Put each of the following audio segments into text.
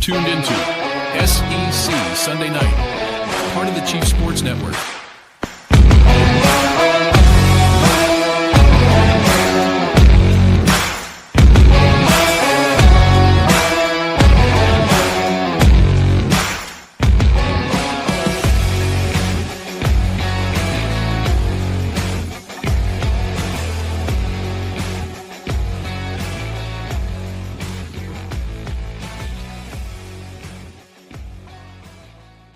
tuned into SEC Sunday Night, part of the Chief Sports Network.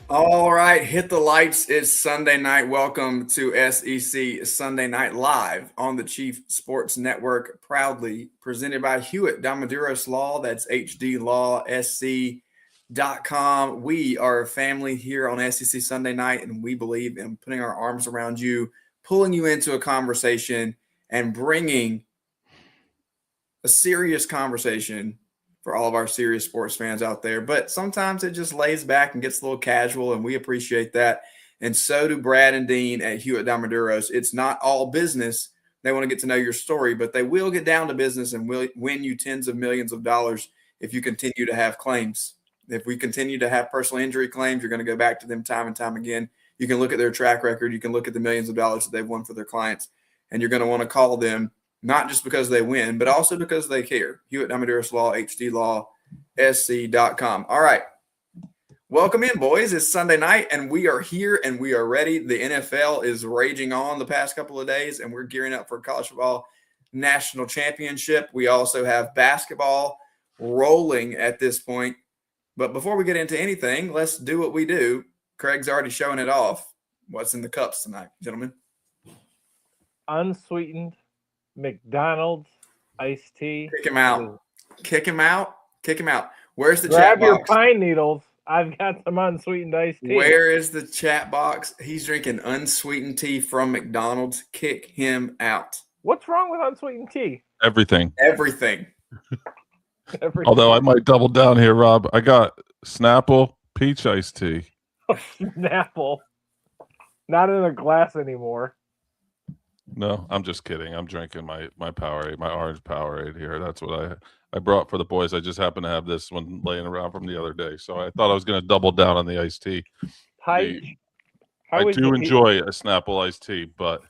All right, hit the lights. It's Sunday night. Welcome to SEC Sunday Night Live on the Chief Sports Network, proudly presented by Hewitt Damaduros Law. That's HDLawSC.com. We are a family here on SEC Sunday Night, and we believe in putting our arms around you, pulling you into a conversation, and bringing a serious conversation for all of our serious sports fans out there. But sometimes it just lays back and gets a little casual, and we appreciate that. And so do Brad and Dean at Hewitt Damaduros. It's not all business. They want to get to know your story, but they will get down to business and will win you tens of millions of dollars if you continue to have claims. If we continue to have personal injury claims, you're going to go back to them time and time again. You can look at their track record. You can look at the millions of dollars that they've won for their clients, and you're going to want to call them not just because they win, but also because they care. Hewitt Damaduros Law, HDLawSC.com. All right. Welcome in, boys. It's Sunday night, and we are here, and we are ready. The NFL is raging on the past couple of days, and we're gearing up for college football national championship. We also have basketball rolling at this point. But before we get into anything, let's do what we do. Craig's already showing it off. What's in the cups tonight, gentlemen? Unsweetened McDonald's iced tea. Kick him out. Kick him out. Kick him out. Where's the Grab chat your box? pine needles. I've got some unsweetened iced tea. Where is the chat box? He's drinking unsweetened tea from McDonald's. Kick him out. What's wrong with unsweetened tea? Everything. Everything. Although I might double down here, Rob. I got Snapple peach iced tea. Snapple. Not in a glass anymore. No, I'm just kidding. I'm drinking my Powerade, my orange Powerade here. That's what I brought for the boys. I just happen to have this one laying around from the other day. So I thought I was going to double down on the iced tea. I do enjoy a Snapple iced tea, but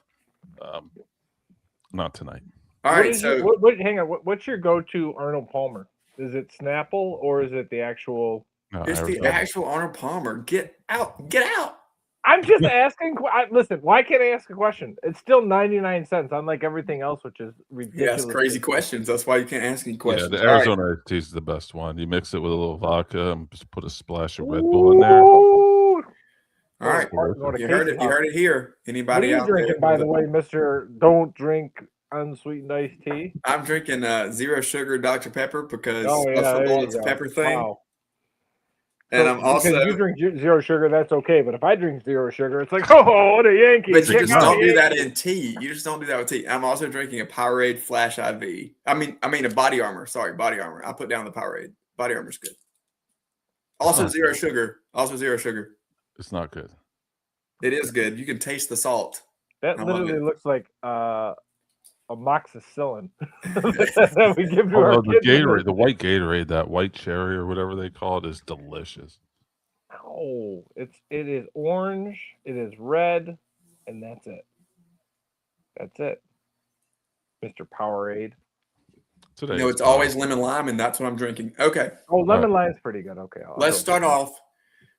not tonight. All right. So hang on. What's your go-to Arnold Palmer? Is it Snapple or is it the actual? No, it's the actual Arnold Palmer. Get out. Get out. I'm just asking. Listen, why can't I ask a question? It's still 99 cents, unlike everything else, which is ridiculous. Yes, crazy questions. That's why you can't ask any questions. Yeah, the Arizona iced tea is the best one. You mix it with a little vodka and just put a splash of Red Bull in there. All right. You heard it. You heard it here. Anybody out there? What are you drinking, by the way, Mr. Don't Drink Unsweetened Iced Tea? I'm drinking zero sugar Dr. Pepper because it's a pepper thing. Wow. And I'm also because you drink zero sugar, that's okay. But if I drink zero sugar, it's like, oh, what a Yankee! But you just don't do that in tea. You just don't do that with tea. I'm also drinking a Powerade Flash IV. I mean a Body Armor. Sorry, Body Armor. I put down the Powerade. Body Armor's good. Also zero sugar. Also zero sugar. It's not good. It is good. You can taste the salt. That literally looks like amoxicillin that we give to our the Gatorade, the white Gatorade, that white cherry or whatever they call it, is delicious. Oh, it is orange, it is red, and that's it. That's it, Mr. Powerade. Today, it's always lemon lime, and that's what I'm drinking. Okay. Oh, lemon lime's pretty good. Okay. Let's start off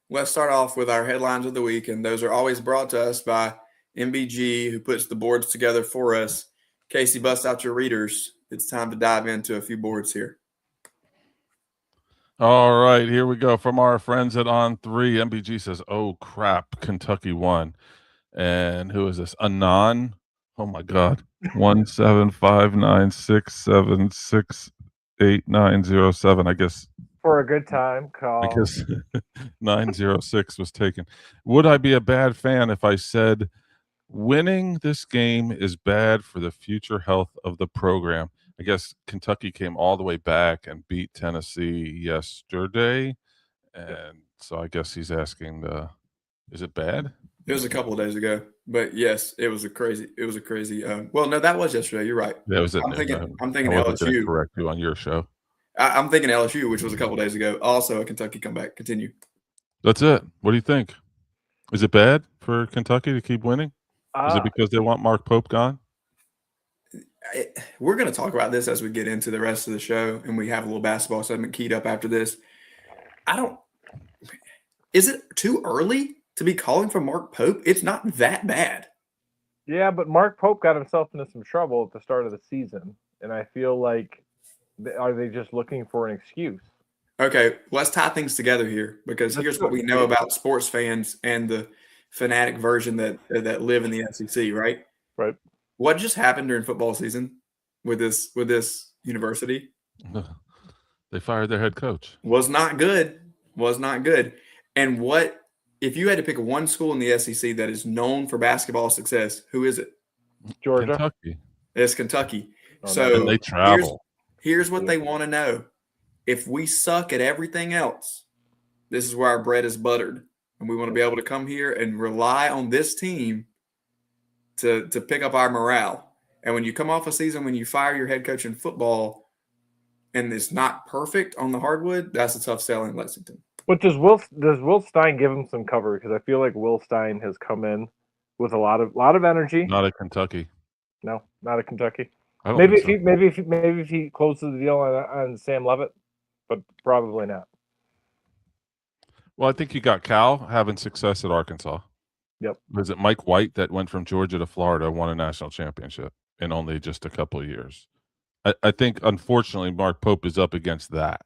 with our headlines of the week, and those are always brought to us by MBG, who puts the boards together for us. Casey, bust out your readers. It's time to dive into a few boards here. All right, here we go. From our friends at On3, MBG says, oh, crap, Kentucky won. And who is this? Anon? Oh, my God. 17596768907. I guess. For a good time call. I guess 906 was taken. Would I be a bad fan if I said winning this game is bad for the future health of the program? I guess Kentucky came all the way back and beat Tennessee yesterday. And so I guess he's asking, is it bad? It was a couple of days ago, but yes, it was a crazy. Well, no, that was yesterday. You're right. Yeah, it was. I'm thinking LSU. Correct you on your show. I'm thinking LSU, which was a couple days ago. Also a Kentucky comeback. Continue. That's it. What do you think? Is it bad for Kentucky to keep winning? Is it Uh, because they want Mark Pope gone? We're going to talk about this as we get into the rest of the show, and we have a little basketball segment keyed up after this. Is it too early to be calling for Mark Pope? It's not that bad. yeah, but Mark Pope got himself into some trouble at the start of the season, and I feel like are they just looking for an excuse? Okay, let's tie things together here, because here's what we know about sports fans and the fanatic version that live in the SEC, right? Right. What just happened during football season with this university They fired their head coach. was not good. Was not good. And what if you had to pick one school in the SEC that is known for basketball success? Who is it? Georgia. Kentucky. It's Kentucky. Oh, So And they travel. Here's what they want to know. If we suck at everything else, this is where our bread is buttered. And we want to be able to come here and rely on this team to pick up our morale. And when you come off a season when you fire your head coach in football and it's not perfect on the hardwood, that's a tough sell in Lexington. But does Will Stein give him some cover? Because I feel like Will Stein has come in with a lot of energy. Not at Kentucky. No, not at Kentucky. I don't Maybe think if he closes the deal on Sam Levitt, but probably not. Well, I think you got Cal having success at Arkansas. Yep. Was it Mike White that went from Georgia to Florida, won a national championship in only just a couple of years? I think, unfortunately, Mark Pope is up against that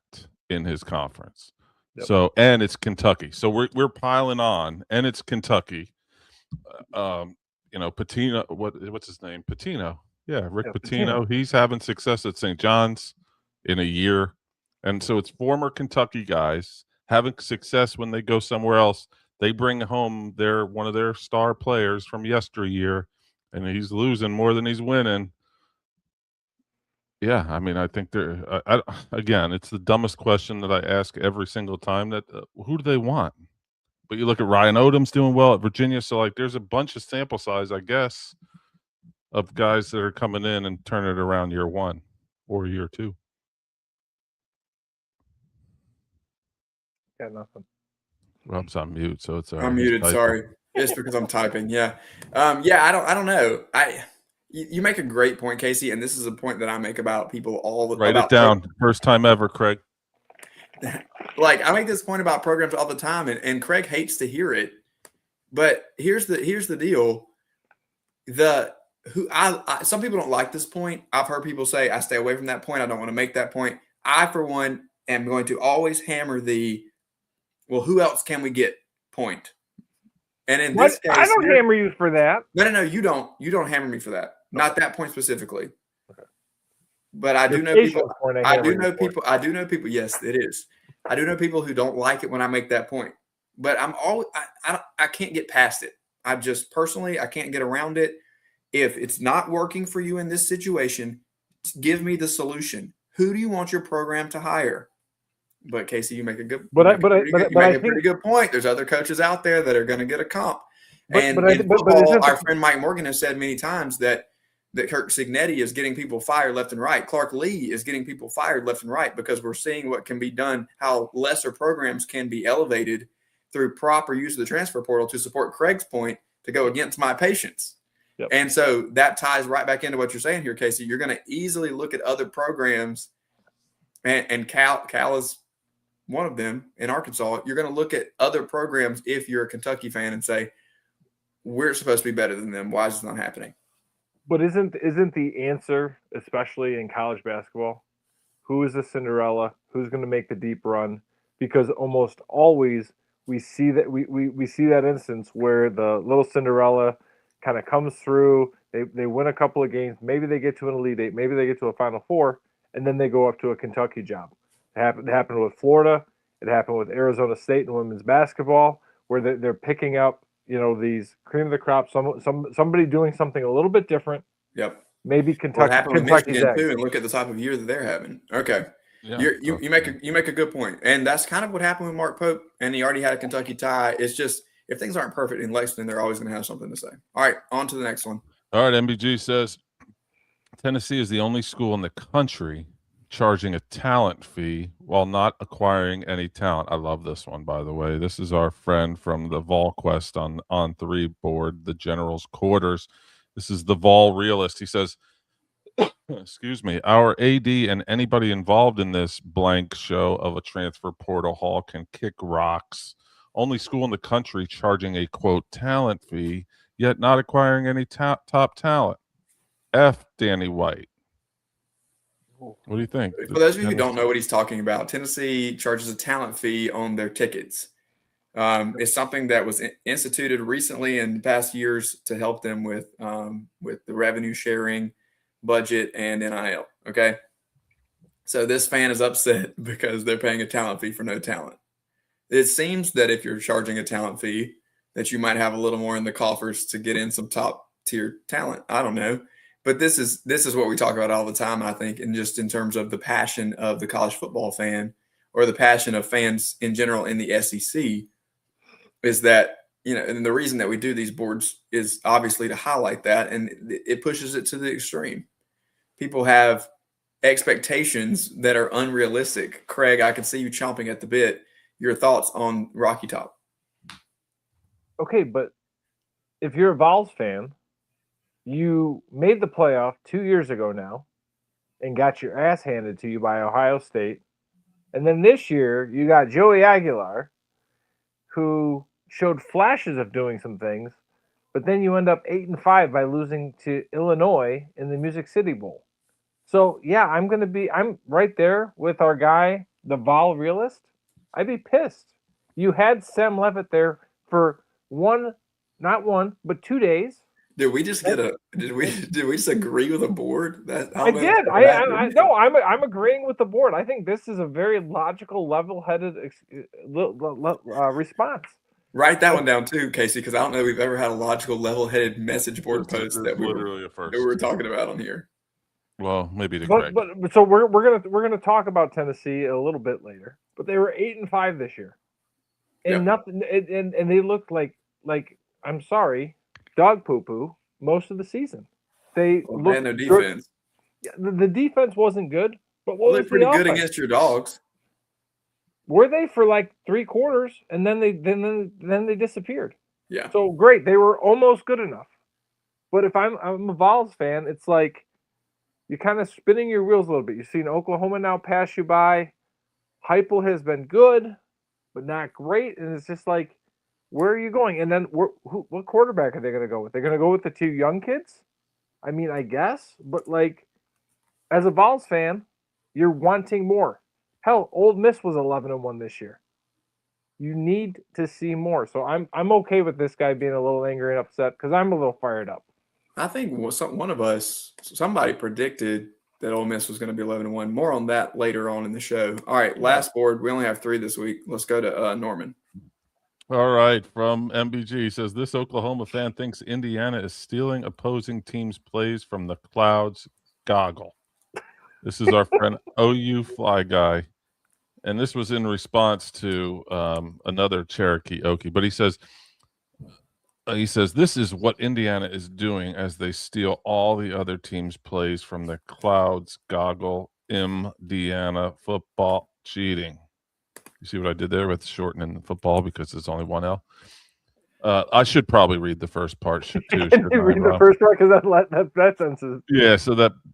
in his conference. Yep. So, and it's Kentucky. So we're piling on, and it's Kentucky. Patino, what's his name? Patino. Yeah, Rick Pitino. He's having success at St. John's in a year. And so it's former Kentucky guys having success when they go somewhere else. They bring home one of their star players from yesteryear, and he's losing more than he's winning. Yeah, I mean, I think again, it's the dumbest question that I ask every single time. That who do they want? But you look at Ryan Odom's doing well at Virginia, so like there's a bunch of sample size, I guess, of guys that are coming in and turning it around year one or year two. Got nothing. Rob's on mute, so it's I'm muted. Sorry, it's because I'm typing. Yeah, I don't know. You make a great point, Casey, and this is a point that I make about people all the time. Write it down. First time ever, Craig. Like I make this point about programs all the time, and Craig hates to hear it. But here's the deal. Some people don't like this point. I've heard people say I stay away from that point. I don't want to make that point. I, for one, am going to always hammer well, who else can we get point? And in this case, I don't hammer you for that. No, you don't. You don't hammer me for that. Not that point specifically. Okay. But I do know people. I do know people. Yes, it is. I do know people who don't like it when I make that point. But I can't get past it. I just personally I can't get around it. If it's not working for you in this situation, give me the solution. Who do you want your program to hire? But Casey, you make a good, pretty good point. There's other coaches out there that are going to get a comp. And in football, our friend Mike Morgan has said many times that Kirk Cignetti is getting people fired left and right. Clark Lee is getting people fired left and right because we're seeing what can be done, how lesser programs can be elevated through proper use of the transfer portal to support Craig's point to go against my patience. Yep. And so that ties right back into what you're saying here, Casey. You're going to easily look at other programs, and Cal is one of them in Arkansas. You're going to look at other programs if you're a Kentucky fan and say, we're supposed to be better than them. Why is this not happening? But isn't the answer, especially in college basketball, who is the Cinderella? Who's going to make the deep run? Because almost always we see that we see that instance where the little Cinderella kind of comes through. They win a couple of games. Maybe they get to an Elite Eight. Maybe they get to a Final Four, and then they go up to a Kentucky job. It happened with Florida. It happened with Arizona State in women's basketball, where they're picking up, these cream of the crop. Somebody doing something a little bit different. Yep. Maybe Kentucky. What happened with Michigan too, and look at the type of year that they're having. Okay. Yeah, you make a good point, and that's kind of what happened with Mark Pope, and he already had a Kentucky tie. It's just if things aren't perfect in Lexington, they're always going to have something to say. All right, on to the next one. All right, MBG says Tennessee is the only school in the country charging a talent fee while not acquiring any talent. I love this one, by the way. This is our friend from the VolQuest on 3 board, the General's Quarters. This is the Vol Realist. He says, excuse me, our AD and anybody involved in this blank show of a transfer portal haul can kick rocks. Only school in the country charging a, quote, talent fee, yet not acquiring any top talent. F. Danny White. What do you think? For those of you who don't know what he's talking about, Tennessee charges a talent fee on their tickets. It's something that was instituted recently in past years to help them with the revenue sharing budget and NIL. Okay. So this fan is upset because they're paying a talent fee for no talent. It seems that if you're charging a talent fee, that you might have a little more in the coffers to get in some top tier talent. I don't know. But this is what we talk about all the time, I think, and just in terms of the passion of the college football fan or the passion of fans in general in the SEC is that, and the reason that we do these boards is obviously to highlight that, and it pushes it to the extreme. People have expectations that are unrealistic. Craig, I can see you chomping at the bit. Your thoughts on Rocky Top? Okay, but if you're a Vols fan, you made the playoff 2 years ago now and got your ass handed to you by Ohio State. And then this year, you got Joey Aguilar, who showed flashes of doing some things, but then you end up 8-5 by losing to Illinois in the Music City Bowl. So, yeah, I'm right there with our guy, the Vol Realist. I'd be pissed. You had Sam Levitt there for not one, but 2 days. Did we just did we just agree with a board? I did. I'm agreeing with the board. I think this is a very logical, level-headed response. Write that one down too, Casey, because I don't know if we've ever had a logical, level-headed message board post that we were talking about on here. Well, maybe to Craig. But so we're gonna talk about Tennessee a little bit later. But they were 8-5 this year, and nothing. And they looked like I'm sorry, dog poo poo most of the season. They had no defense. The defense wasn't good, but they're pretty good against your dogs. Were they for like 3 quarters, and then they disappeared? Yeah. So great, they were almost good enough. But if I'm a Vols fan, it's like you're kind of spinning your wheels a little bit. You've seen Oklahoma now pass you by. Heupel has been good, but not great, and it's just like, where are you going? And then what quarterback are they going to go with? They're going to go with the 2 young kids? I mean, I guess, but like, as a Vols fan, you're wanting more. Hell, Ole Miss was 11-1 this year. You need to see more. So I'm okay with this guy being a little angry and upset because I'm a little fired up. I think somebody predicted that Ole Miss was going to be 11-1. More on that later on in the show. All right, last board. We only have 3 this week. Let's go to Norman. All right, from MBG says this Oklahoma fan thinks Indiana is stealing opposing teams' plays from the Clouds goggle. This is our friend OU Fly Guy, and this was in response to another Cherokee Okie. But he says this is what Indiana is doing as they steal all the other teams' plays from the Clouds goggle. Indiana football cheating. You see what I did there with shortening the football because there's only one L? I should probably read the first part too. Read the first part because that sense is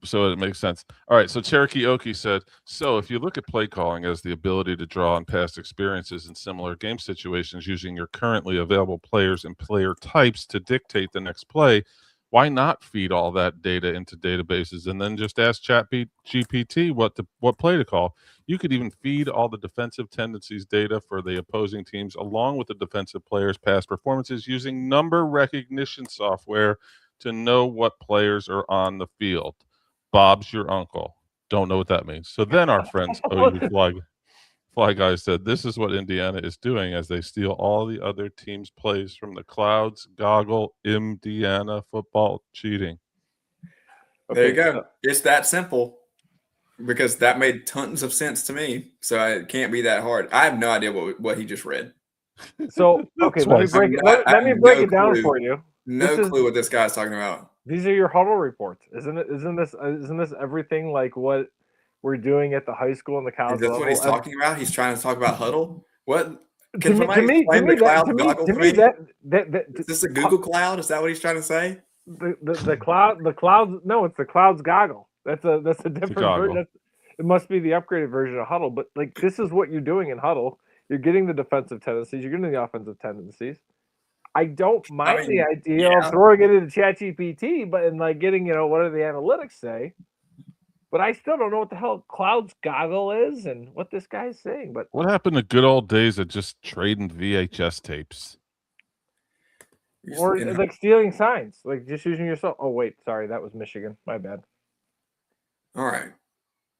so it makes sense. All right, so Cherokee Okie said, so if you look at play calling as the ability to draw on past experiences in similar game situations using your currently available players and player types to dictate the next play, why not feed all that data into databases and then just ask ChatGPT what play to call? You could even feed all the defensive tendencies data for the opposing teams along with the defensive players' past performances using number recognition software to know what players are on the field. Bob's your uncle. Don't know what that means. So then our friends OU Fly Guy said, this is what Indiana is doing as they steal all the other teams' plays from the Clouds goggle. Indiana football cheating. There you go. It's that simple because that made tons of sense to me. So it can't be that hard. I have no idea what he just read. So, okay, let me break it down for you. No clue what this guy's talking about. These are your huddle reports. Isn't this everything like what we're doing at the high school and the Is college this level. what he's talking about? He's trying to talk about huddle. What? To Can me, somebody to me, to explain me, the that, cloud to me, goggle to to me, me? that Is this a Google Cloud? Is that what he's trying to say? the clouds. No, it's the clouds goggle. That's a different goggle. version. It must be the upgraded version of huddle. But like this is what you're doing in huddle. You're getting the defensive tendencies. You're getting the offensive tendencies. I don't mind the idea of throwing it into ChatGPT, but and like getting what do the analytics say. But I still don't know what the hell clouds goggle is and what this guy's saying. But What happened to good old days of just trading VHS tapes? or like stealing signs, like just using your cell. Oh wait, sorry, that was Michigan. My bad. All right.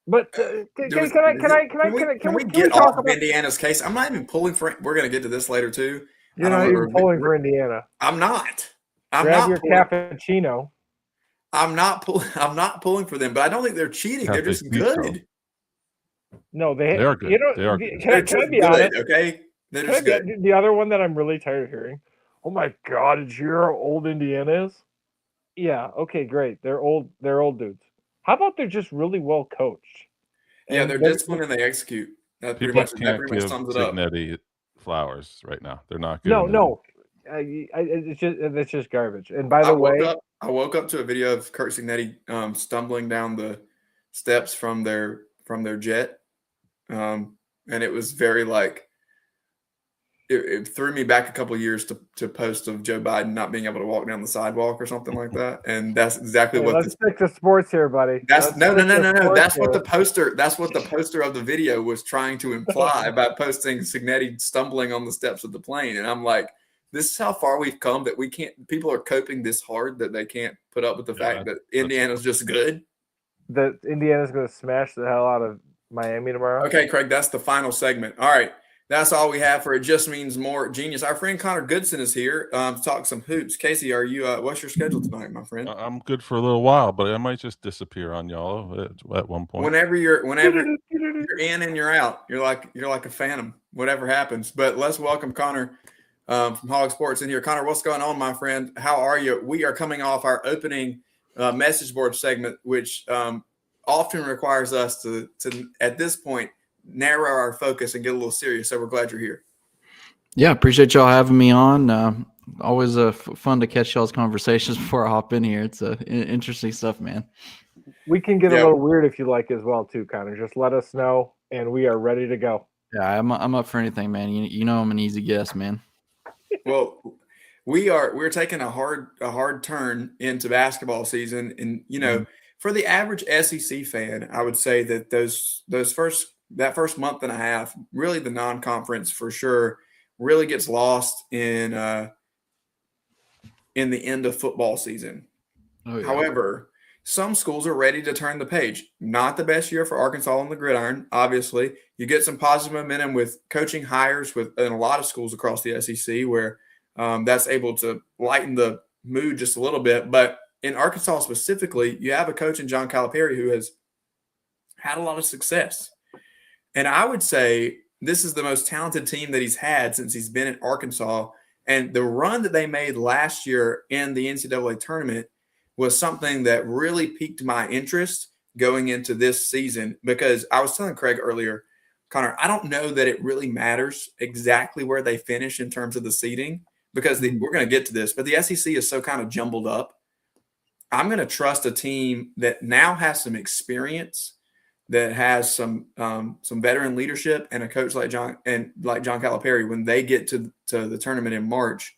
But can we get talk off of Indiana's case? I'm not even pulling for. We're going to get to this later too. You're not even pulling for Indiana. I'm not. Grab your cappuccino. I'm not pulling for them, but I don't think they're cheating. They're just good. No, they are good. They are good. Can I be honest? Okay, they're just good. The other one that I'm really tired of hearing. Oh my God! Did you hear how old Indiana is? Yeah. Okay. Great. They're old. They're old dudes. How about they're just really well coached? Yeah, they're disciplined and they execute. That pretty much sums it up. Signetti flowers right now. They're not good. No. It's just garbage. And by the way, I woke up to a video of Kurt Signetti stumbling down the steps from their jet, and it was very it threw me back a couple of years to post of Joe Biden not being able to walk down the sidewalk or something like that, and that's exactly what. Let's stick to sports here, buddy. No. That's what the poster. That's what the poster of the video was trying to imply by posting Signetti stumbling on the steps of the plane, and I'm like, this is how far we've come that we can't. People are coping this hard that they can't put up with the fact that Indiana's just good. That Indiana's going to smash the hell out of Miami tomorrow. Okay, Craig, that's the final segment. All right. That's all we have for It Just Means More Genius. Our friend Connor Goodson is here to talk some hoops. Casey, are you? What's your schedule tonight, my friend? I'm good for a little while, but I might just disappear on y'all at one point. Whenever you're in and you're out, you're like a phantom. Whatever happens. But let's welcome Connor from Hog Sports in here. Connor, what's going on, my friend? How are you? We are coming off our opening message board segment, which often requires us to at this point narrow our focus and get a little serious. So we're glad you're here. Yeah, appreciate y'all having me on. Always fun to catch y'all's conversations before I hop in here. It's interesting stuff, man. We can get a little weird if you like as well too, Connor. Just let us know, and we are ready to go. Yeah, I'm up for anything, man. You know I'm an easy guest, man. Well, we're taking a hard turn into basketball season, and for the average SEC fan, I would say that that first month and a half, really the non-conference for sure, really gets lost in the end of football season. Oh, yeah. However, some schools are ready to turn the page. Not the best year for Arkansas on the gridiron, obviously. You get some positive momentum with coaching hires in a lot of schools across the SEC where that's able to lighten the mood just a little bit. But in Arkansas specifically, you have a coach in John Calipari who has had a lot of success. And I would say this is the most talented team that he's had since he's been at Arkansas. And the run that they made last year in the NCAA tournament was something that really piqued my interest going into this season, because I was telling Craig earlier, Connor, I don't know that it really matters exactly where they finish in terms of the seeding, because we're going to get to this, but the SEC is so kind of jumbled up. I'm going to trust a team that now has some experience, that has some veteran leadership, and a coach like John Calipari when they get to the tournament in March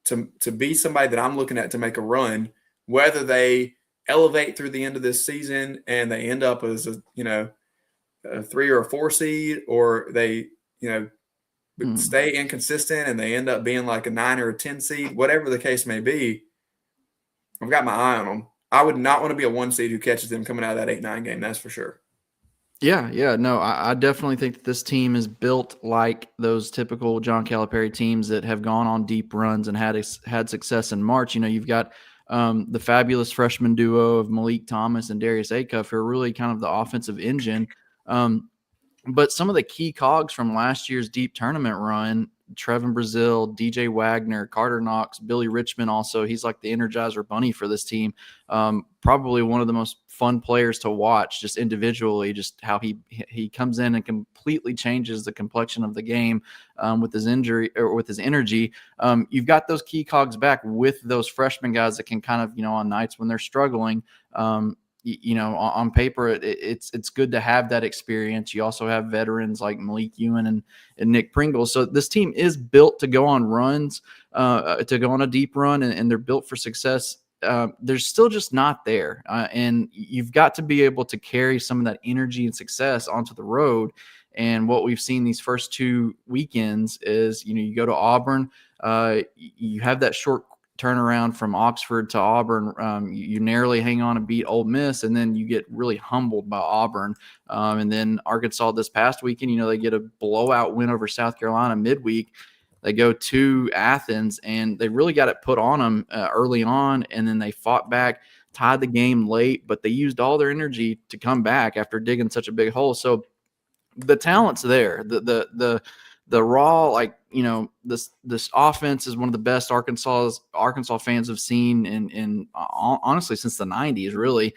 to be somebody that I'm looking at to make a run, whether they elevate through the end of this season and they end up as a 3 or a 4 seed, or they stay inconsistent and they end up being like a 9 or a 10 seed, whatever the case may be. I've got my eye on them. I would not want to be a 1 seed who catches them coming out of that 8-9 game. That's for sure. Yeah. No, I definitely think that this team is built like those typical John Calipari teams that have gone on deep runs and had success in March. You've got the fabulous freshman duo of Malik Thomas and Darius Acuff, who are really kind of the offensive engine. But some of the key cogs from last year's deep tournament run Trevin Brazil, DJ Wagner, Carter Knox, Billy Richmond. Also, he's like the Energizer Bunny for this team. Probably one of the most fun players to watch, just individually, just how he comes in and completely changes the complexion of the game with his injury or with his energy. You've got those key cogs back with those freshman guys that can kind of, on nights when they're struggling, on paper, it's good to have that experience. You also have veterans like Malik Ewan and Nick Pringle. So this team is built to go on runs, to go on a deep run, and they're built for success. They're still just not there. And you've got to be able to carry some of that energy and success onto the road. And what we've seen these first 2 weekends is, you go to Auburn, you have that short turnaround from Oxford to Auburn. You narrowly hang on and beat Ole Miss, and then you get really humbled by Auburn. And then Arkansas this past weekend, they get a blowout win over South Carolina midweek. They go to Athens, and they really got it put on them early on, and then they fought back, tied the game late, but they used all their energy to come back after digging such a big hole. So the talent's there. The raw, this offense is one of the best Arkansas fans have seen in honestly since the 90s, really,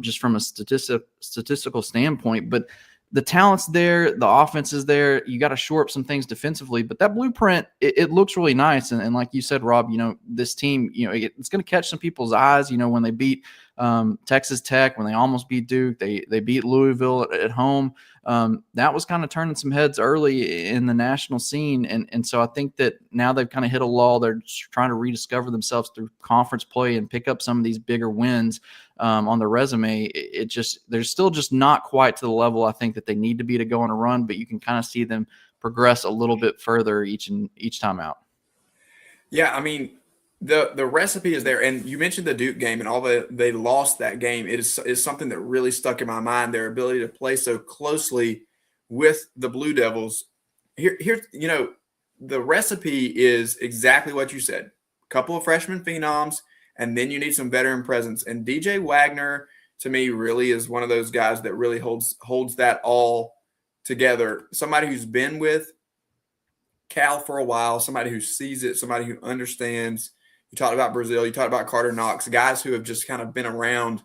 just from a statistical standpoint. But the talent's there, the offense is there. You got to shore up some things defensively, but that blueprint, it looks really nice. And like you said, Rob, this team, it's going to catch some people's eyes. When they beat Texas Tech, when they almost beat Duke, they beat Louisville at home. That was kind of turning some heads early in the national scene. And so I think that now they've kind of hit a lull. They're trying to rediscover themselves through conference play and pick up some of these bigger wins on their resume. They're still just not quite to the level I think that they need to be to go on a run, but you can kind of see them progress a little bit further each time out. Yeah, I mean, the recipe is there, and you mentioned the Duke game and all they lost that game. It is something that really stuck in my mind. Their ability to play so closely with the Blue Devils. Here, the recipe is exactly what you said. A couple of freshman phenoms, and then you need some veteran presence. And DJ Wagner, to me, really is one of those guys that really holds that all together. Somebody who's been with Cal for a while, somebody who sees it, somebody who understands. You talked about Brazil, you talked about Carter Knox, guys who have just kind of been around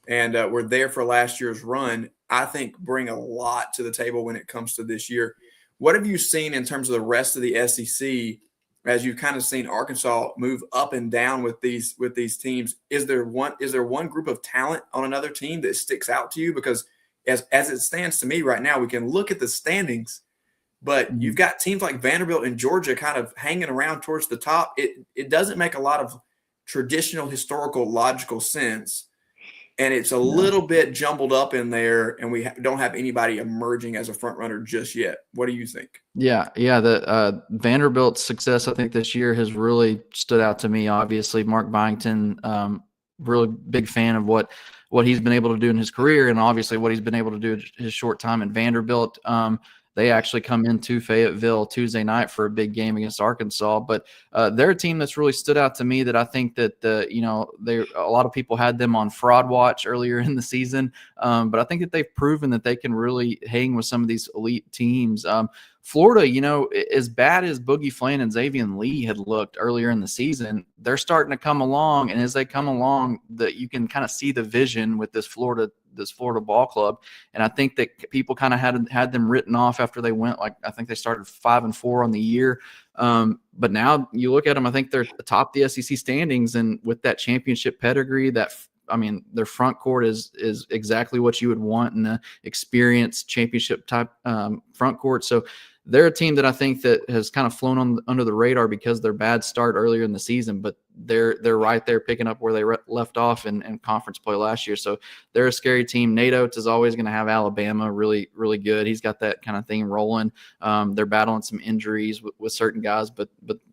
and were there for last year's run, I think bring a lot to the table when it comes to this year. What have you seen in terms of the rest of the SEC as you've kind of seen Arkansas move up and down with these teams? Is there one group of talent on another team that sticks out to you? Because as it stands to me right now, we can look at the standings, but you've got teams like Vanderbilt and Georgia kind of hanging around towards the top. It doesn't make a lot of traditional, historical, logical sense. And it's a little bit jumbled up in there, and we don't have anybody emerging as a front runner just yet. What do you think? Yeah. The Vanderbilt's success, I think, this year has really stood out to me. Obviously, Mark Byington, really big fan of what he's been able to do in his career, and obviously what he's been able to do in his short time in Vanderbilt. They actually come into Fayetteville Tuesday night for a big game against Arkansas, but they're a team that's really stood out to me that I think that a lot of people had them on fraud watch earlier in the season, but I think that they've proven that they can really hang with some of these elite teams. Florida, as bad as Boogie Flan and Xavier Lee had looked earlier in the season, they're starting to come along. And as they come along, that you can kind of see the vision with this Florida ball club. And I think that people kind of had them written off after they went, I think they started 5-4 on the year. But now you look at them, I think they're atop the SEC standings, and with that championship pedigree, their front court is exactly what you would want in an experienced championship type front court. So they're a team that I think that has kind of flown under the radar because of their bad start earlier in the season, but they're right there picking up where they left off in conference play last year. So they're a scary team. Nate Oates is always going to have Alabama really, really good. He's got that kind of thing rolling. They're battling some injuries with certain guys, but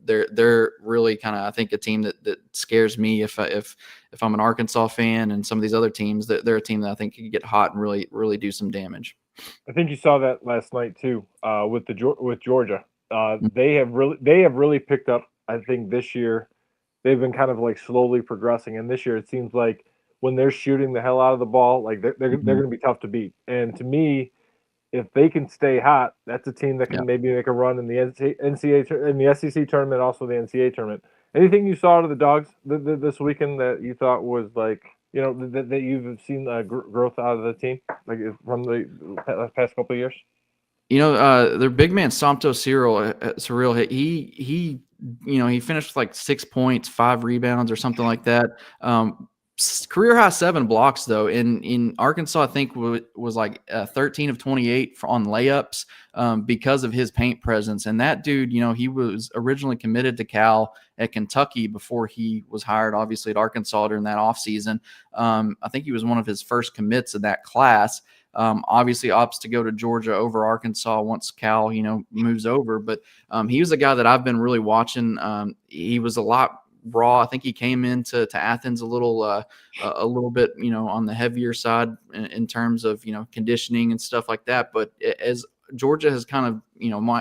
they're really kind of, I think, a team that scares me if I'm an Arkansas fan, and some of these other teams, that they're a team that I think could get hot and really, really do some damage. I think you saw that last night too with Georgia. They have really picked up. I think this year they've been kind of like slowly progressing, and this year it seems like when they're shooting the hell out of the ball, like they're going to be tough to beat. And to me, if they can stay hot, that's a team that can Yeah. maybe make a run in the NCAA in the SEC tournament, also the NCAA tournament. Anything you saw out of the Dogs this weekend that you thought was like, that you've seen growth out of the team, like from the past couple of years? Their big man Santos Cyril, he he finished with like 6 points, 5 rebounds, or something like that. Career high 7 blocks though. In Arkansas, I think was like 13 of 28 on layups because of his paint presence. And that dude, he was originally committed to Cal at Kentucky before he was hired, obviously, at Arkansas during that offseason. I think he was one of his first commits in that class. Obviously opts to go to Georgia over Arkansas once Cal, moves over. But he was a guy that I've been really watching. He was a lot raw. I think he came into Athens a little bit, on the heavier side in terms of, conditioning and stuff like that. But as Georgia has kind of,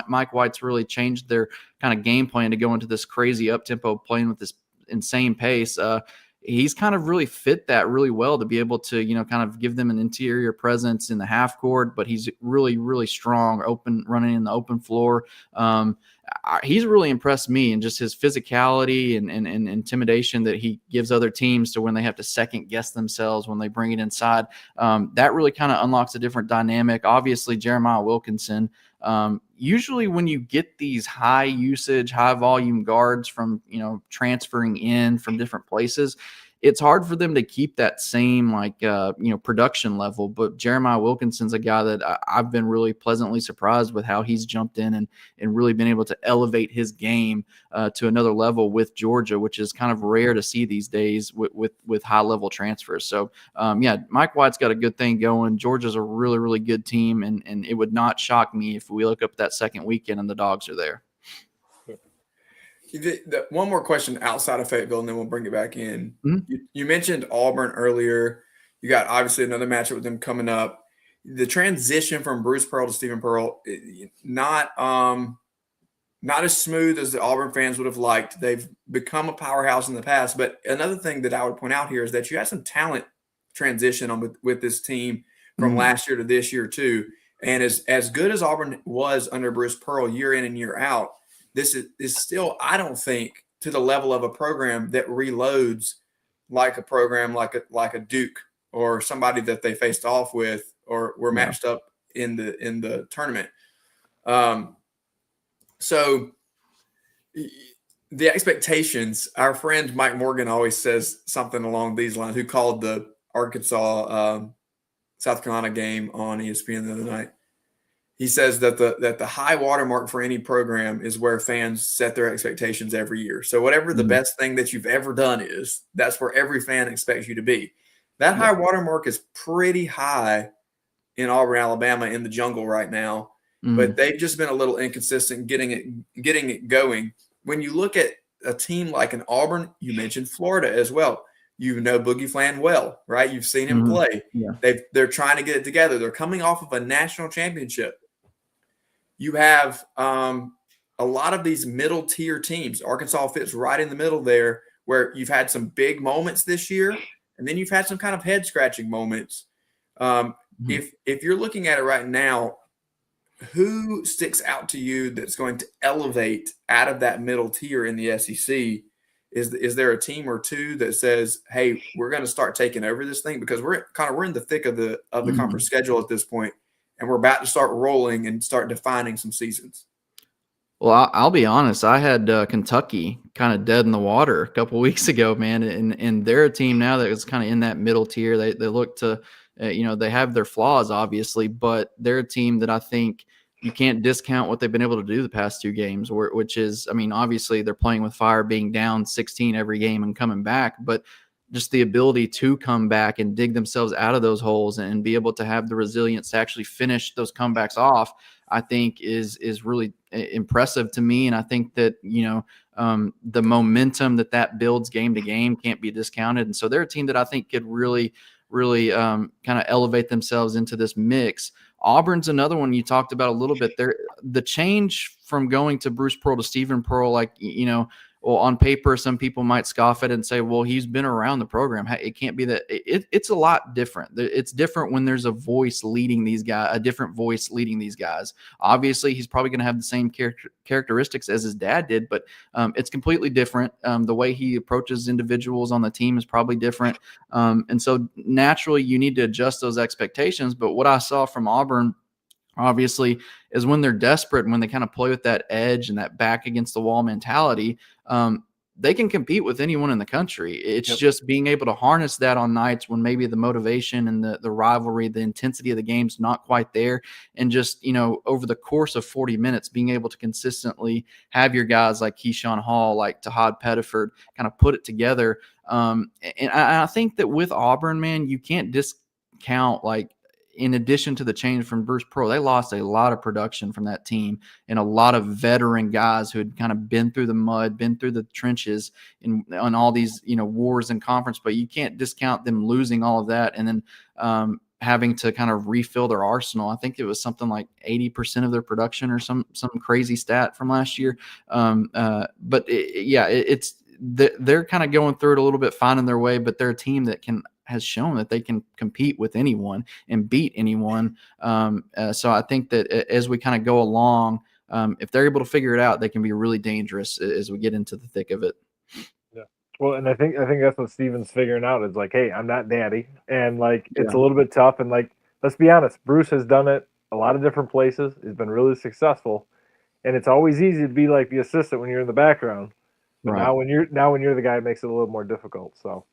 Mike White's really changed their kind of game plan to go into this crazy up-tempo playing with this insane pace. He's kind of really fit that really well to be able to, kind of give them an interior presence in the half court, but he's really, really strong, running in the open floor. He's really impressed me, and just his physicality and intimidation that he gives other teams to when they have to second guess themselves when they bring it inside. That really kind of unlocks a different dynamic. Obviously, Jeremiah Wilkinson, usually when you get these high usage, high volume guards from, transferring in from different places, it's hard for them to keep that same production level. But Jeremiah Wilkinson's a guy that I've been really pleasantly surprised with how he's jumped in and really been able to elevate his game to another level with Georgia, which is kind of rare to see these days with high level transfers. So Mike White's got a good thing going. Georgia's a really, really good team, and it would not shock me if we look up that second weekend and the Dogs are there. One more question outside of Fayetteville, and then we'll bring it back in. Mm-hmm. You mentioned Auburn earlier. You got obviously another matchup with them coming up. The transition from Bruce Pearl to Stephen Pearl, not as smooth as the Auburn fans would have liked. They've become a powerhouse in the past. But another thing that I would point out here is that you had some talent transition with this team from last year to this year too. And as good as Auburn was under Bruce Pearl year in and year out, this is still, I don't think, to the level of a program that reloads like a program like a Duke or somebody that they faced off with or were matched up in the tournament. So the expectations, our friend Mike Morgan always says something along these lines, who called the Arkansas South Carolina game on ESPN the other night. He says that the high watermark for any program is where fans set their expectations every year. So whatever the best thing that you've ever done is, that's where every fan expects you to be. That high watermark is pretty high in Auburn, Alabama, in the jungle right now. But they've just been a little inconsistent getting it going. When you look at a team like an Auburn, you mentioned Florida as well. You know Boogie Flan well, right? You've seen him play. Yeah. They're trying to get it together. They're coming off of a national championship. You have a lot of these middle tier teams. Arkansas fits right in the middle there, where you've had some big moments this year, and then you've had some kind of head scratching moments. If you're looking at it right now, who sticks out to you that's going to elevate out of that middle tier in the SEC? Is there a team or two that says, "Hey, we're going to start taking over this thing"? Because we're in the thick of the conference schedule at this point, and we're about to start rolling and start defining some seasons. Well, I'll be honest. I had Kentucky kind of dead in the water a couple weeks ago, man, and they're a team now that is kind of in that middle tier. They look to, they have their flaws, obviously, but they're a team that I think you can't discount what they've been able to do the past 2 games, which is, I mean, obviously they're playing with fire, being down 16 every game and coming back, but just the ability to come back and dig themselves out of those holes and be able to have the resilience to actually finish those comebacks off, I think is really impressive to me. And I think that, the momentum that builds game to game can't be discounted. And so they're a team that I think could really kind of elevate themselves into this mix. Auburn's another one you talked about a little bit there. The change from going to Bruce Pearl to Stephen Pearl, well, on paper, some people might scoff at it and say, well, he's been around the program. It can't be that. It's a lot different. It's different when there's a voice leading these guys, a different voice leading these guys. Obviously, he's probably going to have the same characteristics as his dad did, but it's completely different. The way he approaches individuals on the team is probably different. And so naturally, you need to adjust those expectations. But what I saw from Auburn, obviously, is when they're desperate and when they kind of play with that edge and that back against the wall mentality, they can compete with anyone in the country. It's just being able to harness that on nights when maybe the motivation and the rivalry, the intensity of the game's not quite there. And just, over the course of 40 minutes, being able to consistently have your guys like Keyshawn Hall, like Tahad Pettiford, kind of put it together. And I think that with Auburn, man, you can't discount, like, in addition to the change from Bruce Pearl, they lost a lot of production from that team and a lot of veteran guys who had kind of been through the mud, been through the trenches on all these, wars in conference. But you can't discount them losing all of that and then having to kind of refill their arsenal. I think it was something like 80% of their production or some crazy stat from last year. They're kind of going through it a little bit, finding their way, but they're a team that has shown that they can compete with anyone and beat anyone. So I think that as we kind of go along, if they're able to figure it out, they can be really dangerous as we get into the thick of it. Yeah. Well, and I think that's what Steven's figuring out is like, hey, I'm not daddy. And like, it's a little bit tough. And like, let's be honest, Bruce has done it a lot of different places. He's been really successful. And it's always easy to be like the assistant when you're in the background. But Right. now when you're the guy, it makes it a little more difficult. So.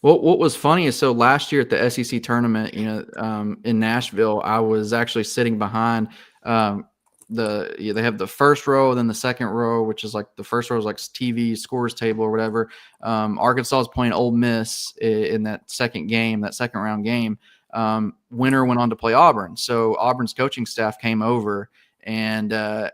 Well, what was funny is, so last year at the SEC tournament, in Nashville, I was actually sitting behind they have the first row, then the second row, which is like the first row is like TV scores table or whatever. Arkansas is playing Ole Miss in that second round game. Winner went on to play Auburn. So Auburn's coaching staff came over and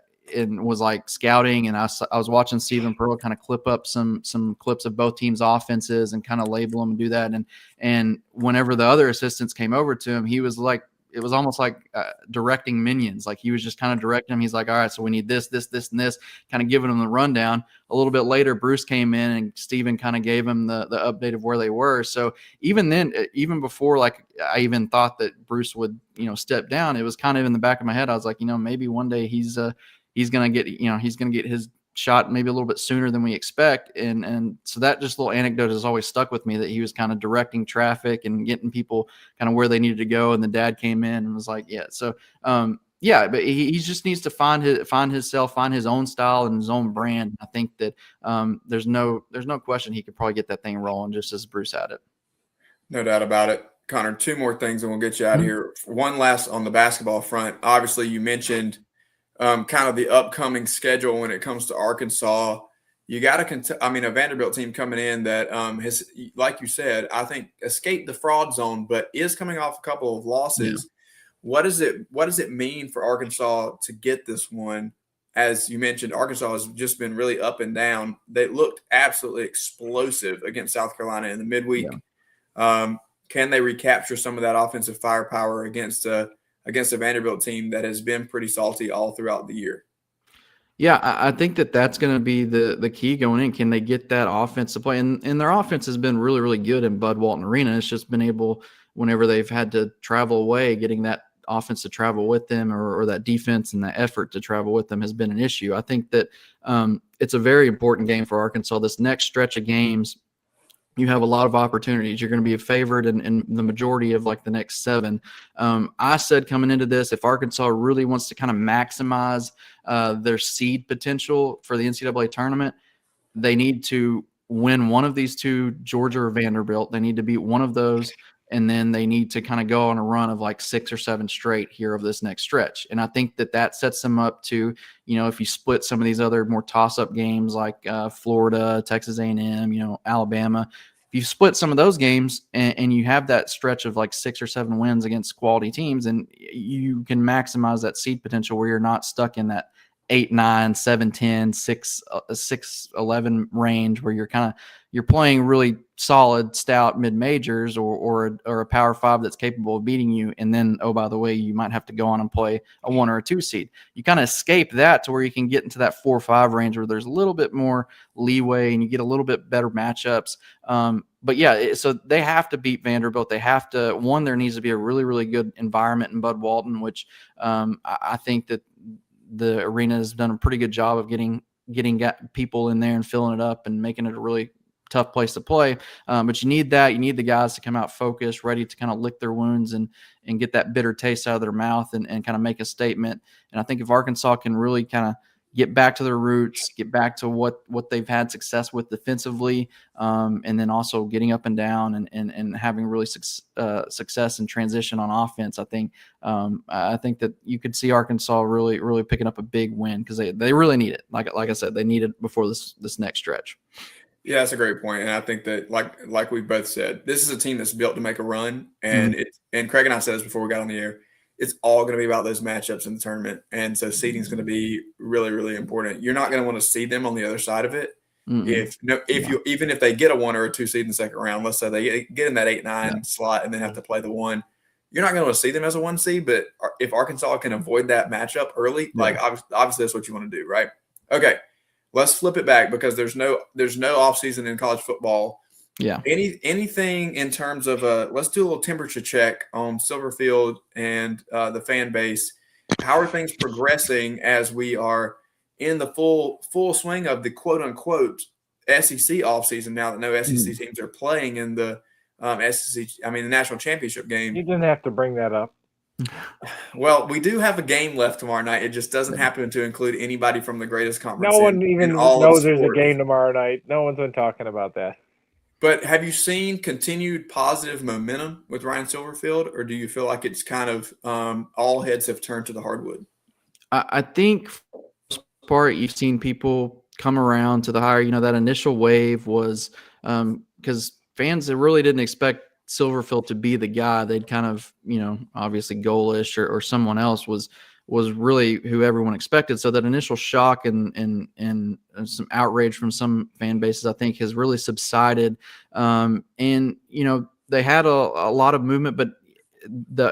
was like scouting, and I was watching Stephen Pearl kind of clip up some clips of both teams' offenses and kind of label them and do that. And whenever the other assistants came over to him, he was like, it was almost like directing minions. Like he was just kind of directing them. He's like, all right, so we need this, this, this, and this, kind of giving them the rundown. A little bit later, Bruce came in and Stephen kind of gave him the update of where they were. So even then, even before like I even thought that Bruce would, step down, it was kind of in the back of my head. I was like, maybe one day he's going to get his shot maybe a little bit sooner than we expect. And so that just little anecdote has always stuck with me, that he was kind of directing traffic and getting people kind of where they needed to go. And the dad came in and was like, yeah. So, but he just needs to find himself, find his own style and his own brand. I think that there's no question he could probably get that thing rolling just as Bruce had it. No doubt about it. Connor, two more things and we'll get you out of here. One last on the basketball front. Obviously, you mentioned kind of the upcoming schedule when it comes to Arkansas. You got a Vanderbilt team coming in that has, like you said, I think escaped the fraud zone, but is coming off a couple of losses. Yeah. What does it mean for Arkansas to get this one? As you mentioned, Arkansas has just been really up and down. They looked absolutely explosive against South Carolina in the midweek. Yeah. Can they recapture some of that offensive firepower against a Vanderbilt team that has been pretty salty all throughout the year? Yeah, I think that's going to be the key going in. Can they get that offense to play? And their offense has been really, really good in Bud Walton Arena. It's just been able, whenever they've had to travel away, getting that offense to travel with them or that defense and that effort to travel with them has been an issue. I think that it's a very important game for Arkansas. This next stretch of games, you have a lot of opportunities. You're going to be a favorite in the majority of like the next 7. I said coming into this, if Arkansas really wants to kind of maximize their seed potential for the NCAA tournament, they need to win one of these two, Georgia or Vanderbilt. They need to beat one of those, and then they need to kind of go on a run of like 6 or 7 straight here of this next stretch. And I think that sets them up to, if you split some of these other more toss-up games like Florida, Texas A&M, Alabama, if you split some of those games and you have that stretch of like 6 or 7 wins against quality teams, and you can maximize that seed potential where you're not stuck in that 8-9, 7-10, 6-11 range where you're playing really solid, stout mid majors or a Power 5 that's capable of beating you. And then, oh, by the way, you might have to go on and play a 1 or a 2 seed. You kind of escape that to where you can get into that 4 or 5 range where there's a little bit more leeway and you get a little bit better matchups. But yeah, so they have to beat Vanderbilt. They have to, one, there needs to be a really, really good environment in Bud Walton, which I think that the arena has done a pretty good job of getting people in there and filling it up and making it a really tough place to play. But you need that. You need the guys to come out focused, ready to kind of lick their wounds and get that bitter taste out of their mouth and kind of make a statement. And I think if Arkansas can really kind of get back to their roots, get back to what they've had success with defensively, and then also getting up and down and having really success and transition on offense. I think that you could see Arkansas really, really picking up a big win because they really need it. Like I said, they need it before this next stretch. Yeah, that's a great point. And I think that like we both said, this is a team that's built to make a run. And and Craig and I said this before we got on the air. It's all going to be about those matchups in the tournament. And so seeding is going to be really, really important. You're not going to want to seed them on the other side of it. Even if they get a 1 or a 2 seed in the second round, let's say they get in that 8-9 slot and then have to play the 1, you're not going to want to see them as a 1 seed. But if Arkansas can avoid that matchup early, like obviously that's what you want to do, right? Okay, let's flip it back because there's no offseason in college football. Yeah. Anything in terms of let's do a little temperature check on Silverfield and the fan base. How are things progressing as we are in the full swing of the quote unquote SEC offseason now that no SEC teams are playing in the the national championship game? You didn't have to bring that up. Well, we do have a game left tomorrow night. It just doesn't happen to include anybody from the greatest conference. No one even knows there's a game tomorrow night. No one's been talking about that. But have you seen continued positive momentum with Ryan Silverfield, or do you feel like it's kind of all heads have turned to the hardwood? I think for the most part you've seen people come around to the hire. That initial wave was because fans that really didn't expect Silverfield to be the guy. They'd kind of, obviously Goalish or someone else was really who everyone expected. So that initial shock and some outrage from some fan bases, I think, has really subsided. They had a lot of movement, but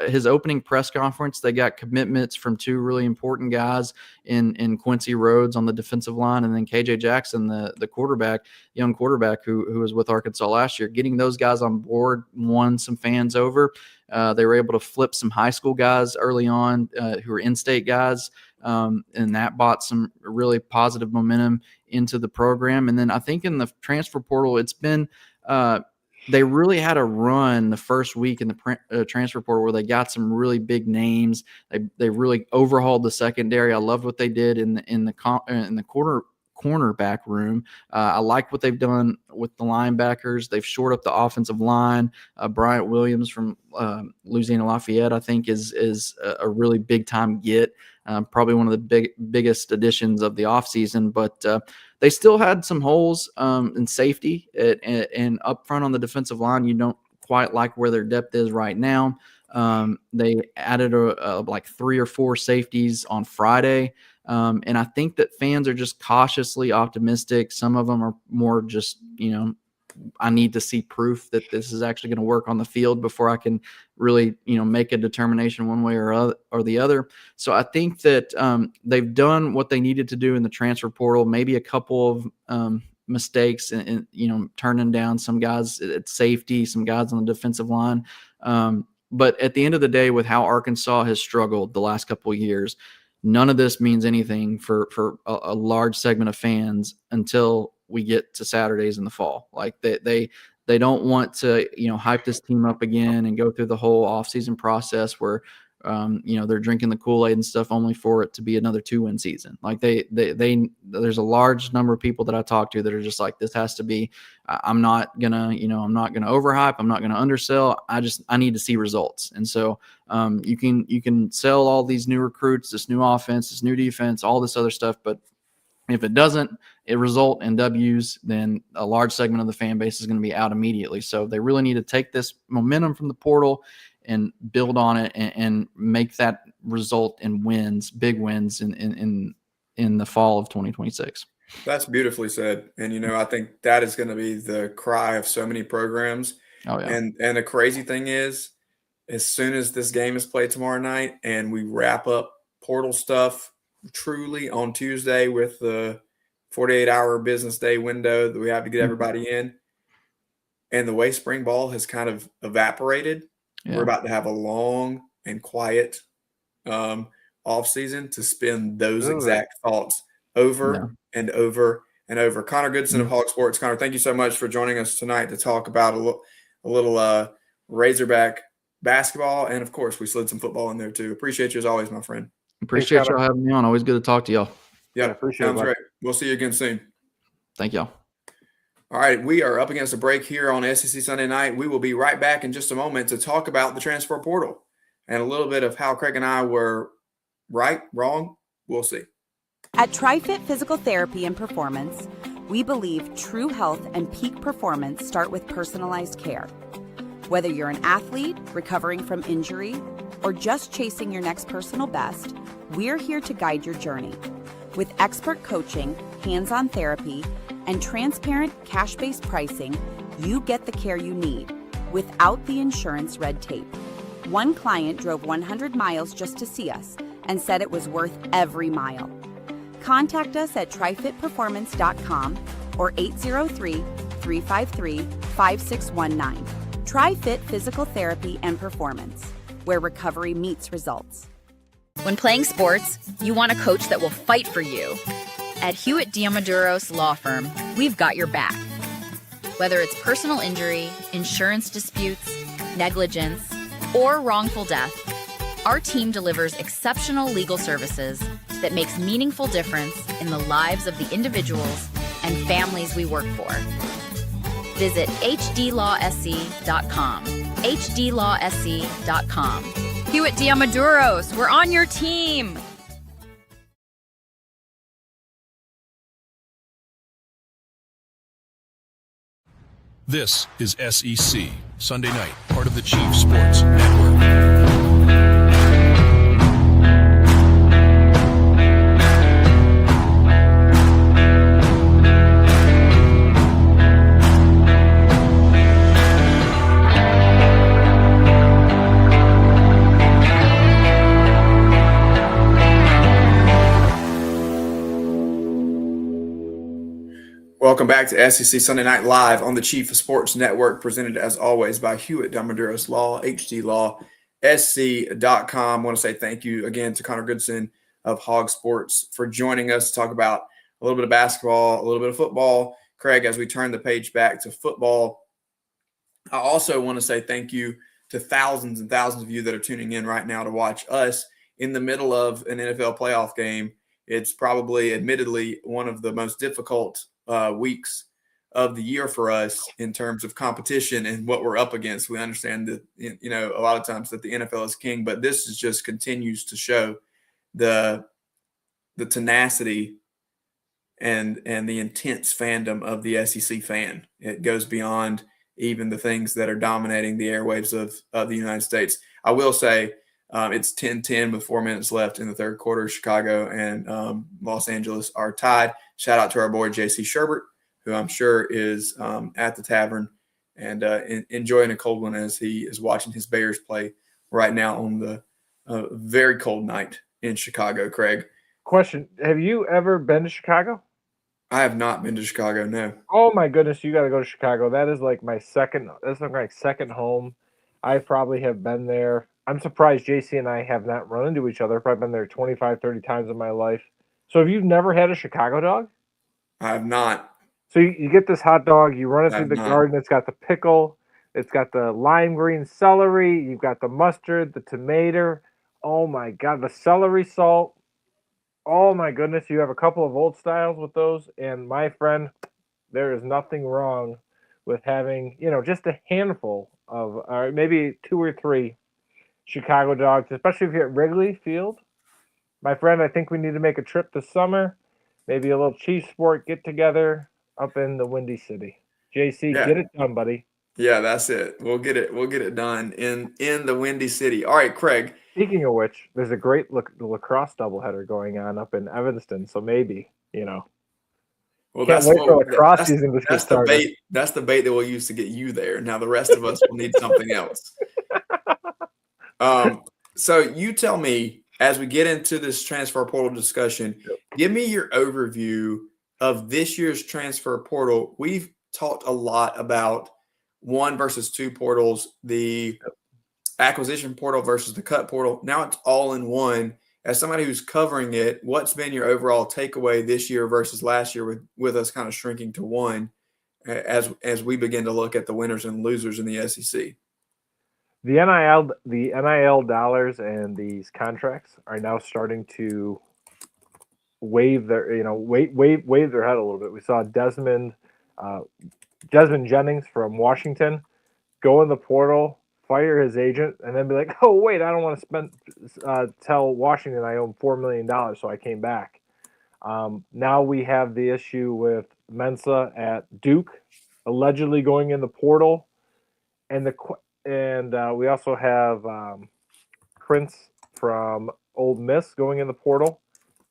his opening press conference, they got commitments from 2 really important guys in Quincy Rhodes on the defensive line, and then KJ Jackson, the quarterback, young quarterback who was with Arkansas last year. Getting those guys on board won some fans over. They were able to flip some high school guys early on who were in-state guys, and that brought some really positive momentum into the program. And then I think in the transfer portal, it's been they really had a run the first week in the transfer portal where they got some really big names. They really overhauled the secondary. I loved what they did in the cornerback room. I like what they've done with the linebackers. They've shored up the offensive line. Bryant Williams from Louisiana Lafayette, I think, is a really big time get. Probably one of the biggest additions of the offseason, but they still had some holes in safety and up front on the defensive line. You don't quite like where their depth is right now. They added like 3 or 4 safeties on Friday. And I think that fans are just cautiously optimistic. Some of them are more just, I need to see proof that this is actually going to work on the field before I can really, make a determination one way or the other. So I think that they've done what they needed to do in the transfer portal, maybe a couple of mistakes and turning down some guys at safety, some guys on the defensive line. But at the end of the day, with how Arkansas has struggled the last couple of years, none of this means anything for a large segment of fans until we get to Saturdays in the fall. Like they don't want to, hype this team up again and go through the whole offseason process where, they're drinking the Kool-Aid and stuff only for it to be another 2-win season. Like there's a large number of people that I talk to that are just like, this has to be, I'm not gonna overhype. I'm not gonna undersell. I need to see results. And so you can sell all these new recruits, this new offense, this new defense, all this other stuff. But if it doesn't result in W's, then a large segment of the fan base is going to be out immediately. So they really need to take this momentum from the portal and build on it and make that result in wins, big wins in in the fall of 2026. That's beautifully said. And I think that is going to be the cry of so many programs. Oh yeah. And the crazy thing is, as soon as this game is played tomorrow night and we wrap up portal stuff truly on Tuesday with the 48-hour business day window that we have to get everybody in, and the way spring ball has kind of evaporated, we're about to have a long and quiet off season to spin those exact thoughts over and over and over. Connor Goodson of Hog Sports. Connor, thank you so much for joining us tonight to talk about a little Razorback basketball, and of course we slid some football in there too. Appreciate you as always, my friend. Appreciate y'all having me on. Always good to talk to y'all. Yeah, appreciate it. Great. We'll see you again soon. Thank y'all. All right, we are up against a break here on SEC Sunday Night. We will be right back in just a moment to talk about the transfer portal and a little bit of how Craig and I were right, wrong. We'll see. At TriFit Physical Therapy and Performance, we believe true health and peak performance start with personalized care. Whether you're an athlete recovering from injury or just chasing your next personal best, we're here to guide your journey. With expert coaching, hands-on therapy, and transparent cash-based pricing, you get the care you need without the insurance red tape. One client drove 100 miles just to see us and said it was worth every mile. Contact us at trifitperformance.com or 803-353-5619. TriFit Physical Therapy and Performance, where recovery meets results. When playing sports, you want a coach that will fight for you. At Hewitt Diamaduros Law Firm, we've got your back. Whether it's personal injury, insurance disputes, negligence, or wrongful death, our team delivers exceptional legal services that makes meaningful difference in the lives of the individuals and families we work for. Visit hdlawsc.com. hdlawsc.com. Hewitt Diamaduros, we're on your team. This is SEC Sunday Night, part of the Chief Sports Network. Welcome back to SEC Sunday Night Live on the Chief of Sports Network, presented as always by Hewitt Diamaduros Law, hdlawsc.com. I want to say thank you again to Connor Goodson of Hog Sports for joining us to talk about a little bit of basketball, a little bit of football. Craig, as we turn the page back to football, I also want to say thank you to thousands and thousands of you that are tuning in right now to watch us in the middle of an NFL playoff game. It's probably, admittedly, one of the most difficult weeks of the year for us in terms of competition and what we're up against. We understand that, a lot of times that the NFL is king, but this is just continues to show the tenacity and the intense fandom of the SEC fan. It goes beyond even the things that are dominating the airwaves of the United States. I will say it's 10-10 with 4 minutes left in the third quarter. Chicago and Los Angeles are tied. Shout out to our boy JC Sherbert, who I'm sure is at the tavern and enjoying a cold one as he is watching his Bears play right now on the very cold night in Chicago. Craig, question: have you ever been to Chicago? I have not been to Chicago. No. Oh my goodness, you got to go to Chicago. That is like my second. That's like my second home. I probably have been there. I'm surprised JC and I have not run into each other. I've probably been there 25, 30 times in my life. So have you never had a Chicago dog? I have not. So you get this hot dog, you run it through the garden. It's got the pickle. It's got the lime green celery. You've got the mustard, the tomato. Oh, my God. The celery salt. Oh, my goodness. You have a couple of old styles with those. And, my friend, there is nothing wrong with having, just a handful of, or maybe 2 or 3 Chicago dogs, especially if you're at Wrigley Field. My friend, I think we need to make a trip this summer. Maybe a little Chief Sport get-together up in the Windy City. JC, Get it done, buddy. Yeah, that's it. We'll get it. We'll get it done in the Windy City. All right, Craig. Speaking of which, there's a great lacrosse doubleheader going on up in Evanston, so maybe, Well, can't that's wait for what lacrosse season to get that's the started. bait. That's the bait that we'll use to get you there. Now the rest of us will need something else. So you tell me as we get into this transfer portal discussion, give me your overview of this year's transfer portal. We've talked a lot about 1 versus 2 portals, the acquisition portal versus the cut portal. Now it's all in one. As somebody who's covering it, what's been your overall takeaway this year versus last year with us kind of shrinking to one as we begin to look at the winners and losers in the SEC? The NIL dollars and these contracts are now starting to wave their head a little bit. We saw Desmond Jennings from Washington go in the portal, fire his agent, and then be like, "Oh wait, I don't want to tell Washington I own $4 million, so I came back." Now we have the issue with Mensa at Duke, allegedly going in the portal, and we also have Prince from Ole Miss going in the portal,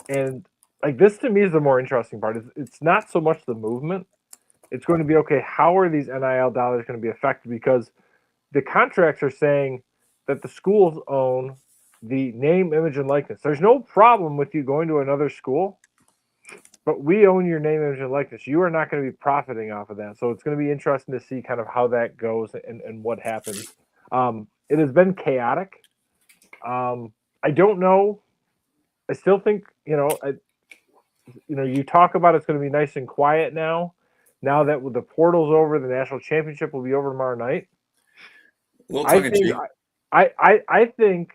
and like this to me is the more interesting part. It's not so much the movement. It's going to be, okay, how are these NIL dollars going to be affected? Because the contracts are saying that the schools own the name, image, and likeness. There's no problem with you going to another school, but we own your name, image, and likeness. You are not going to be profiting off of that. So it's going to be interesting to see kind of how that goes and what happens. It has been chaotic. I don't know. I still think, you talk about it's going to be nice and quiet now. Now that with the portal's over, the national championship will be over tomorrow night. I think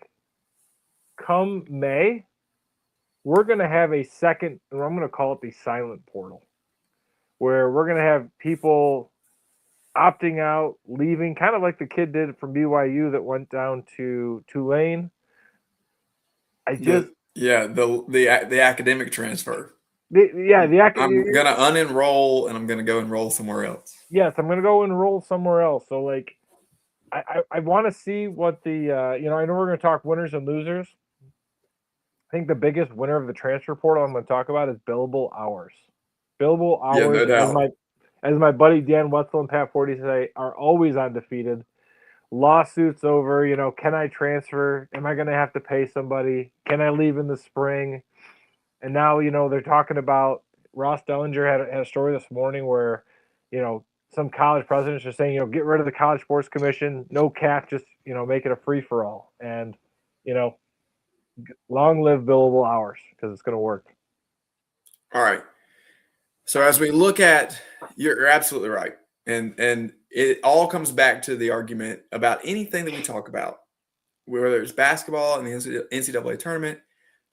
come May, we're going to have a second, or I'm going to call it the silent portal, where we're going to have people opting out, leaving, kind of like the kid did from BYU that went down to Tulane. The academic transfer. I'm going to unenroll and I'm going to go enroll somewhere else. Yes, I'm going to go enroll somewhere else. So, like, I want to see what the, I know we're going to talk winners and losers. I think the biggest winner of the transfer portal I'm going to talk about is billable hours. Billable hours, no doubt. As my buddy Dan Wetzel and Pat Forty say, are always undefeated. Lawsuits over, can I transfer? Am I going to have to pay somebody? Can I leave in the spring? And now, they're talking about Ross Dellinger had a story this morning where, some college presidents are saying, get rid of the College Sports Commission, no cap, just, make it a free-for-all. And, long live billable hours because it's going to work. All right. So as we look at, you're absolutely right. And it all comes back to the argument about anything that we talk about, whether it's basketball and the NCAA tournament,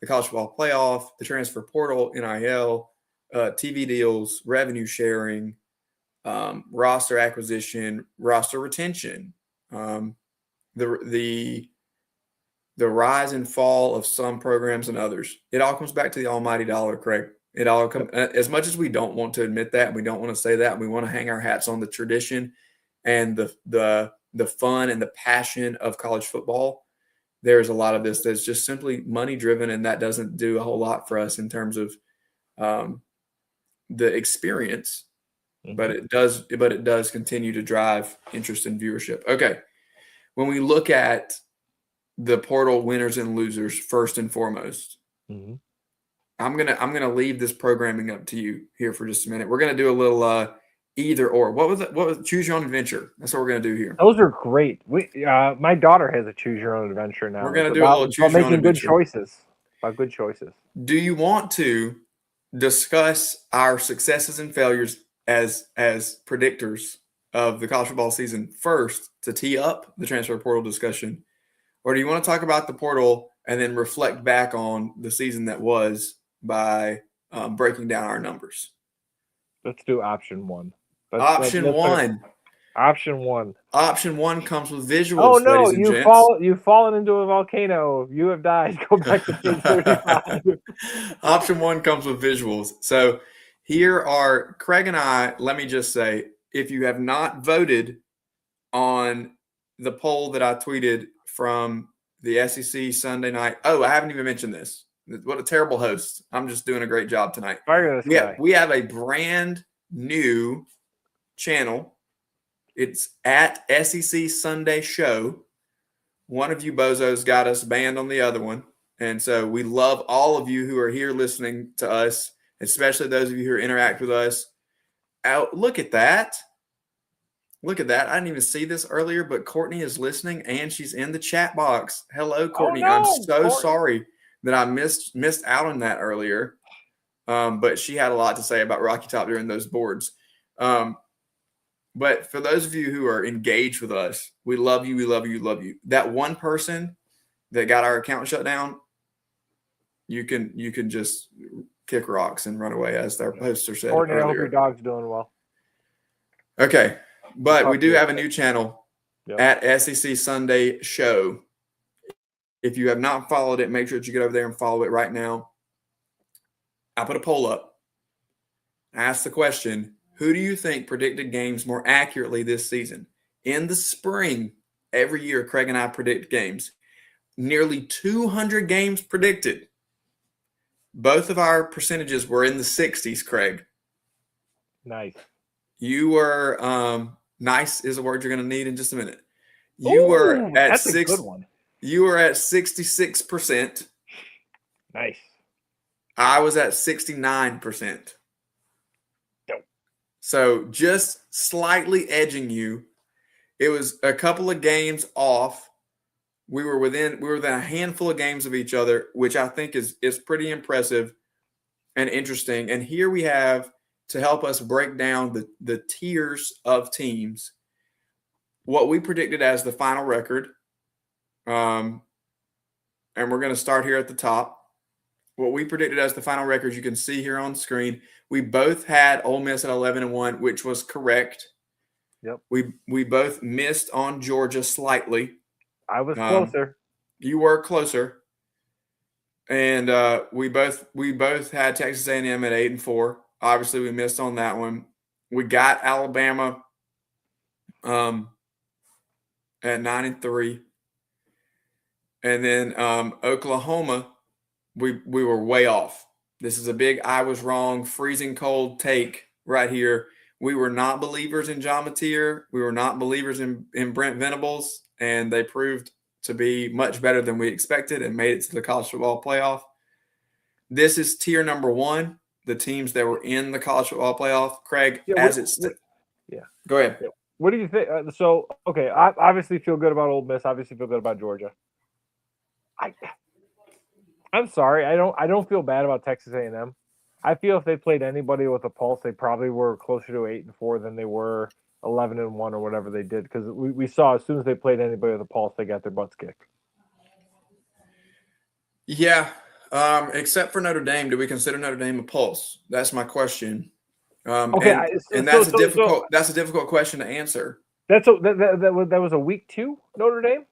the college football playoff, the transfer portal, NIL, TV deals, revenue sharing, roster acquisition, roster retention, the rise and fall of some programs and others. It all comes back to the almighty dollar, Craig. It all comes, as much as we don't want to admit that, we don't want to say that, we want to hang our hats on the tradition and the fun and the passion of college football. There's a lot of this that's just simply money driven, and that doesn't do a whole lot for us in terms of the experience. Mm-hmm. But it does continue to drive interest and viewership. Okay, when we look at the portal winners and losers first and foremost, mm-hmm. I'm gonna leave this programming up to you here for just a minute. We're gonna do a little either or. What was choose your own adventure? That's what we're gonna do here. Those are great. My daughter has a choose your own adventure now. We're gonna do a little choose your own adventure. About good choices. Do you want to discuss our successes and failures as predictors of the college football season first to tee up the transfer portal discussion, or do you want to talk about the portal and then reflect back on the season that was by breaking down our numbers? Let's do option one. Option one. Option one comes with visuals. Oh no, you've fallen into a volcano. You have died. Go back to page 35. Option one comes with visuals. So here are Craig and I. Let me just say, if you have not voted on the poll that I tweeted from the SEC Sunday night. Oh, I haven't even mentioned this. What a terrible host. I'm just doing a great job tonight. Fire this guy. We have a brand new channel. It's at SEC Sunday Show. One of you bozos got us banned on the other one. And so we love all of you who are here listening to us, especially those of you who interact with us. Look at that. Look at that. I didn't even see this earlier, but Courtney is listening and she's in the chat box. Hello, Courtney. Oh, no, I'm so Courtney. sorry that I missed out on that earlier. But she had a lot to say about Rocky Top during those boards. But for those of you who are engaged with us, we love you. We love you. We love you. That one person that got our account shut down, you can just kick rocks and run away, as their poster said Courtney, I hope earlier. your dog's doing well. Okay, but we do have a new channel Yep. at SEC Sunday Show. If you have not followed it, make sure that you get over there and follow it right now. I put a poll up. I asked the question, who do you think predicted games more accurately this season? In the spring, every year, Craig and I predict games. Nearly 200 games predicted. Both of our percentages were in the 60s, Craig. Nice. You were nice is a word you're going to need in just a minute. You were at that's a good one. You were at 66%. Nice. I was at 69%. Yep. So just slightly edging you. It was a couple of games off. We were within a handful of games of each other, which I think is pretty impressive and interesting. And here we have, to help us break down the tiers of teams, what we predicted as the final record. And we're going to start here at the top. What we predicted as the final record, you can see here on screen. We both had Ole Miss at 11-1, which was correct. Yep. We both missed on Georgia slightly. I was closer. You were closer. And we both had Texas A&M at 8-4. Obviously, we missed on that one. We got Alabama at 9-3. And then Oklahoma, we were way off. This is a big I was wrong, freezing cold take right here. We were not believers in John Mateer. We were not believers in Brent Venables, and they proved to be much better than we expected and made it to the college football playoff. This is tier number one, the teams that were in the college football playoff. Craig, go ahead. What do you think? So, okay, I obviously feel good about Ole Miss. Obviously feel good about Georgia. I'm sorry. I don't feel bad about Texas A&M. I feel if they played anybody with a pulse, they probably were closer to 8-4 than they were 11-1 or whatever they did. Because we saw as soon as they played anybody with a pulse, they got their butts kicked. Yeah, except for Notre Dame. Do we consider Notre Dame a pulse? That's my question. Okay, that's a difficult question to answer. That was a week 2 Notre Dame.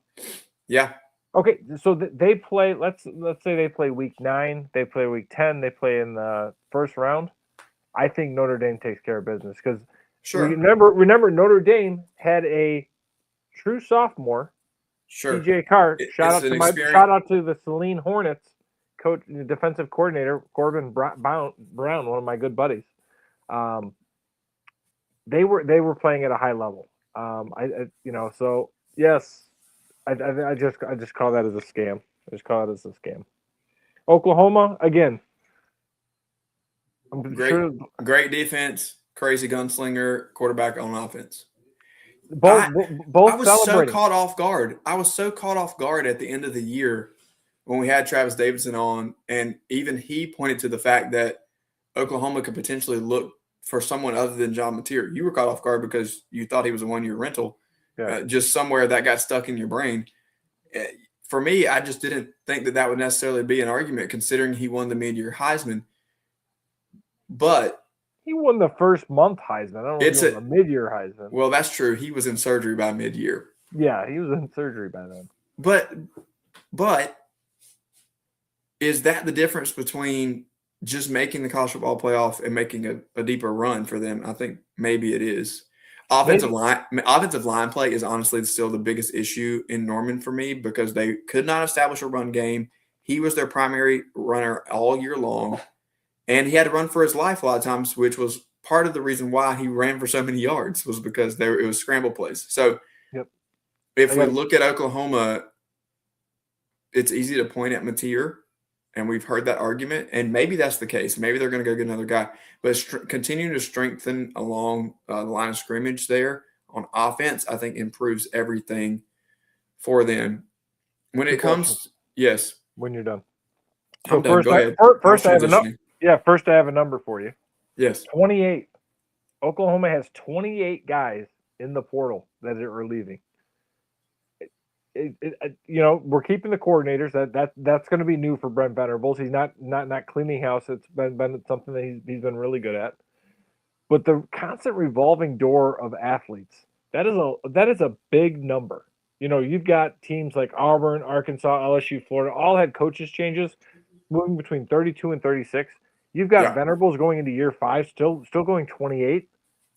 Yeah. Okay, so they play. Let's say they play week 9. They play week 10. They play in the first round. I think Notre Dame takes care of business because remember Notre Dame had a true sophomore, TJ Cart. Shout out to the Saline Hornets coach, defensive coordinator Corbin Brown, one of my good buddies. They were playing at a high level. So yes. I just call that as a scam. I just call it as a scam. Oklahoma again. Great defense, crazy gunslinger, quarterback on offense. Both I was so caught off guard. I was so caught off guard at the end of the year when we had Travis Davidson on, and even he pointed to the fact that Oklahoma could potentially look for someone other than John Mateer. You were caught off guard because you thought he was a one-year rental. Yeah. Just somewhere that got stuck in your brain. For me, I just didn't think that would necessarily be an argument considering he won the mid-year Heisman. But he won the first month Heisman. I don't know if he won the mid-year Heisman. Well, that's true. He was in surgery by mid-year. Yeah, he was in surgery by then. But is that the difference between just making the college football playoff and making a deeper run for them? I think maybe it is. Offensive line play is honestly still the biggest issue in Norman for me because they could not establish a run game. He was their primary runner all year long, and he had to run for his life a lot of times, which was part of the reason why he ran for so many yards was because it was scramble plays. So Yep. if we look at Oklahoma, it's easy to point at Mateer, and we've heard that argument, and maybe that's the case. Maybe they're going to go get another guy. But continuing to strengthen along the line of scrimmage there on offense, I think improves everything for them. When it comes – yes. When you're done. So I'm done. Go ahead. First I have a number for you. Yes. 28. Oklahoma has 28 guys in the portal that are leaving. We're keeping the coordinators. That's going to be new for Brent Venables. He's not cleaning house. It's been something that he's been really good at. But the constant revolving door of athletes, that is a big number. You've got teams like Auburn, Arkansas, LSU, Florida, all had coaches changes, moving between 32 and 36. You've got Venables going into year 5, still going 28.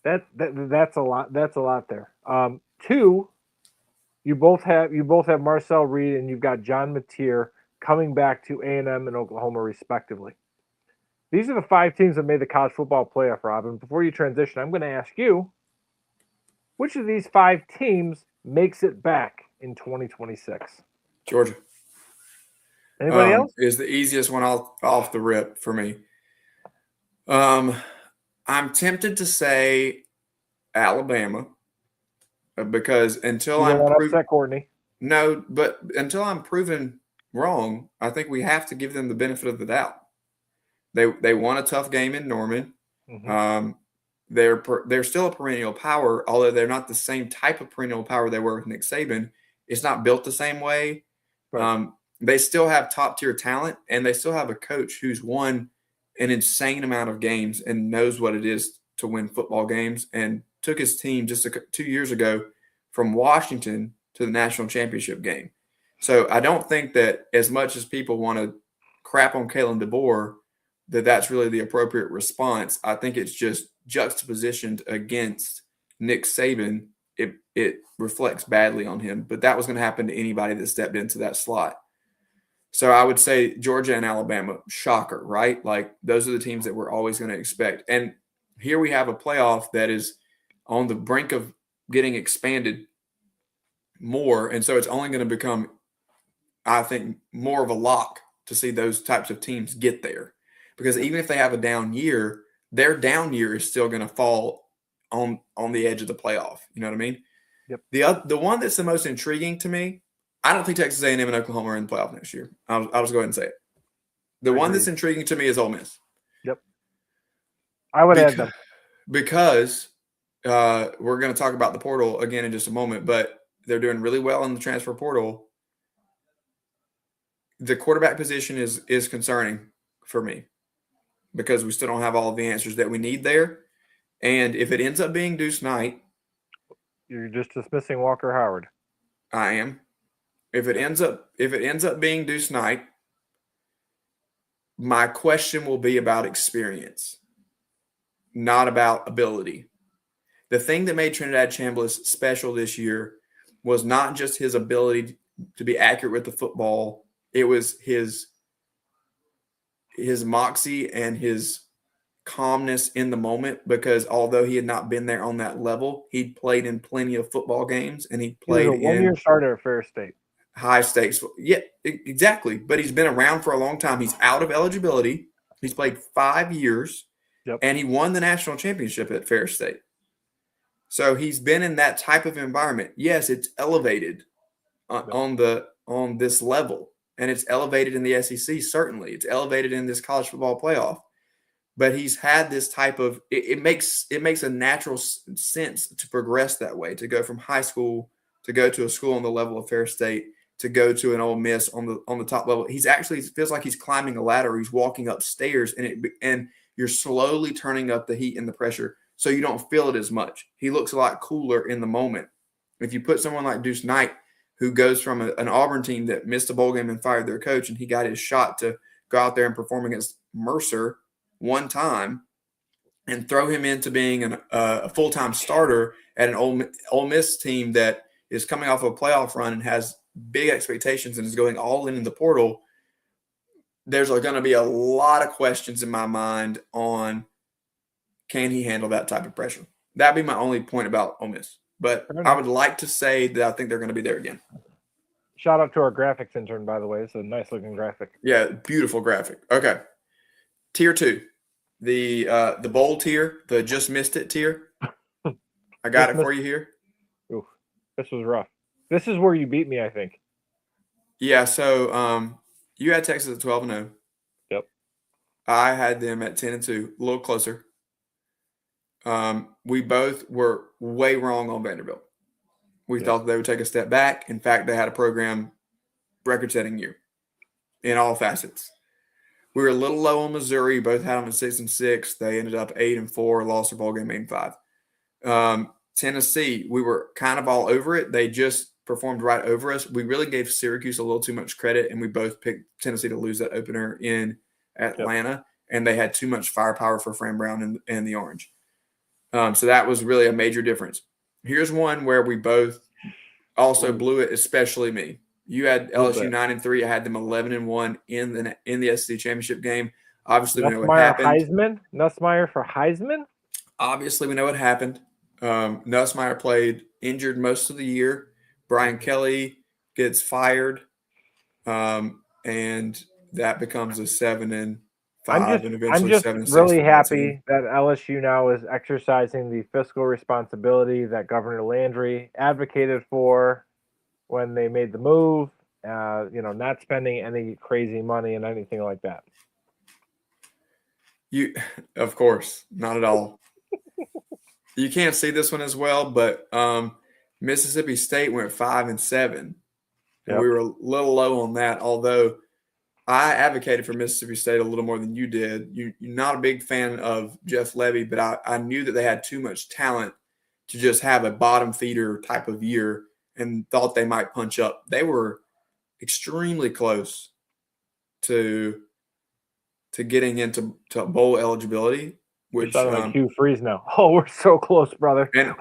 That's a lot. That's a lot there. 2. You both have Marcel Reed and you've got John Mateer coming back to A&M and Oklahoma respectively. These are the 5 teams that made the college football playoff, Robin. Before you transition, I'm going to ask you, which of these 5 teams makes it back in 2026? Georgia. Anybody else? Is the easiest one off the rip for me. I'm tempted to say Alabama. Because until Courtney. No, but until I'm proven wrong, I think we have to give them the benefit of the doubt. They won a tough game in Norman. Mm-hmm. They're still a perennial power, although they're not the same type of perennial power they were with Nick Saban. It's not built the same way. Right. They still have top tier talent, and they still have a coach who's won an insane amount of games and knows what it is to win football games and took his team just 2 years ago from Washington to the national championship game. So I don't think that as much as people want to crap on Kalen DeBoer, that's really the appropriate response. I think it's just juxtapositioned against Nick Saban. It reflects badly on him, but that was going to happen to anybody that stepped into that slot. So I would say Georgia and Alabama, shocker, right? Like those are the teams that we're always going to expect. And here we have a playoff that is on the brink of getting expanded more. And so it's only going to become, I think, more of a lock to see those types of teams get there. Because even if they have a down year, their down year is still going to fall on the edge of the playoff. You know what I mean? Yep. The one that's the most intriguing to me, I don't think Texas A&M and Oklahoma are in the playoff next year. I'll just go ahead and say it. The one that's intriguing to me is Ole Miss. Yep. I would add them. Because we're going to talk about the portal again in just a moment, but they're doing really well in the transfer portal. The quarterback position is concerning for me because we still don't have all of the answers that we need there. And if it ends up being Deuce Knight, you're just dismissing Walker Howard. I am. If it ends up being Deuce Knight, my question will be about experience, not about ability. The thing that made Trinidad Chambliss special this year was not just his ability to be accurate with the football. It was his moxie and his calmness in the moment, because although he had not been there on that level, he'd played in plenty of football games and he played in a one-year starter at Fair State. High stakes. Yeah, exactly. But he's been around for a long time. He's out of eligibility. He's played 5 years. Yep. And he won the national championship at Fair State. So he's been in that type of environment. Yes, it's elevated on this level, and it's elevated in the SEC. Certainly, it's elevated in this college football playoff. But he's had this type of it makes a natural sense to progress that way, to go from high school to go to a school on the level of Fair State, to go to an Ole Miss on the top level. He's actually feels like he's climbing a ladder. He's walking upstairs, and you're slowly turning up the heat and the pressure, so you don't feel it as much. He looks a lot cooler in the moment. If you put someone like Deuce Knight, who goes from an Auburn team that missed a bowl game and fired their coach, and he got his shot to go out there and perform against Mercer one time, and throw him into being a full-time starter at an Ole Miss team that is coming off a playoff run and has big expectations and is going all in the portal, there's going to be a lot of questions in my mind on can he handle that type of pressure. That'd be my only point about Ole Miss. But I would like to say that I think they're going to be there again. Shout out to our graphics intern, by the way. It's a nice looking graphic. Yeah, beautiful graphic. Okay. Tier 2. The bowl tier, the just missed it tier. I got it for you here. Ooh, this was rough. This is where you beat me, I think. Yeah, so you had Texas at 12-0. Yep. I had them at 10-2, a little closer. We both were way wrong on Vanderbilt. We thought they would take a step back. In fact, they had a program record-setting year in all facets. We were a little low on Missouri. Both had them at 6-6. They ended up 8-4, lost their bowl game 8-5. Tennessee, we were kind of all over it. They just performed right over us. We really gave Syracuse a little too much credit, and we both picked Tennessee to lose that opener in Atlanta, and they had too much firepower for Fran Brown and the Orange. So that was really a major difference. Here's one where we both also blew it, especially me. You had LSU 9-3. I had them 11-1 in the SEC championship game. Obviously, we know what happened. Nussmeier for Heisman? Obviously, we know what happened. Nussmeier played injured most of the year. Brian Kelly gets fired, and that becomes a 7-5 and eventually 7-6. I'm just really happy that LSU now is exercising the fiscal responsibility that Governor Landry advocated for when they made the move. Not spending any crazy money and anything like that. Of course, not at all. You can't see this one as well, but Mississippi State went 5-7, and we were a little low on that. Although I advocated for Mississippi State a little more than you did. You're not a big fan of Jeff Levy, but I knew that they had too much talent to just have a bottom feeder type of year, and thought they might punch up. They were extremely close to getting into bowl eligibility. Which like Hugh Freeze now. Oh, we're so close, brother. And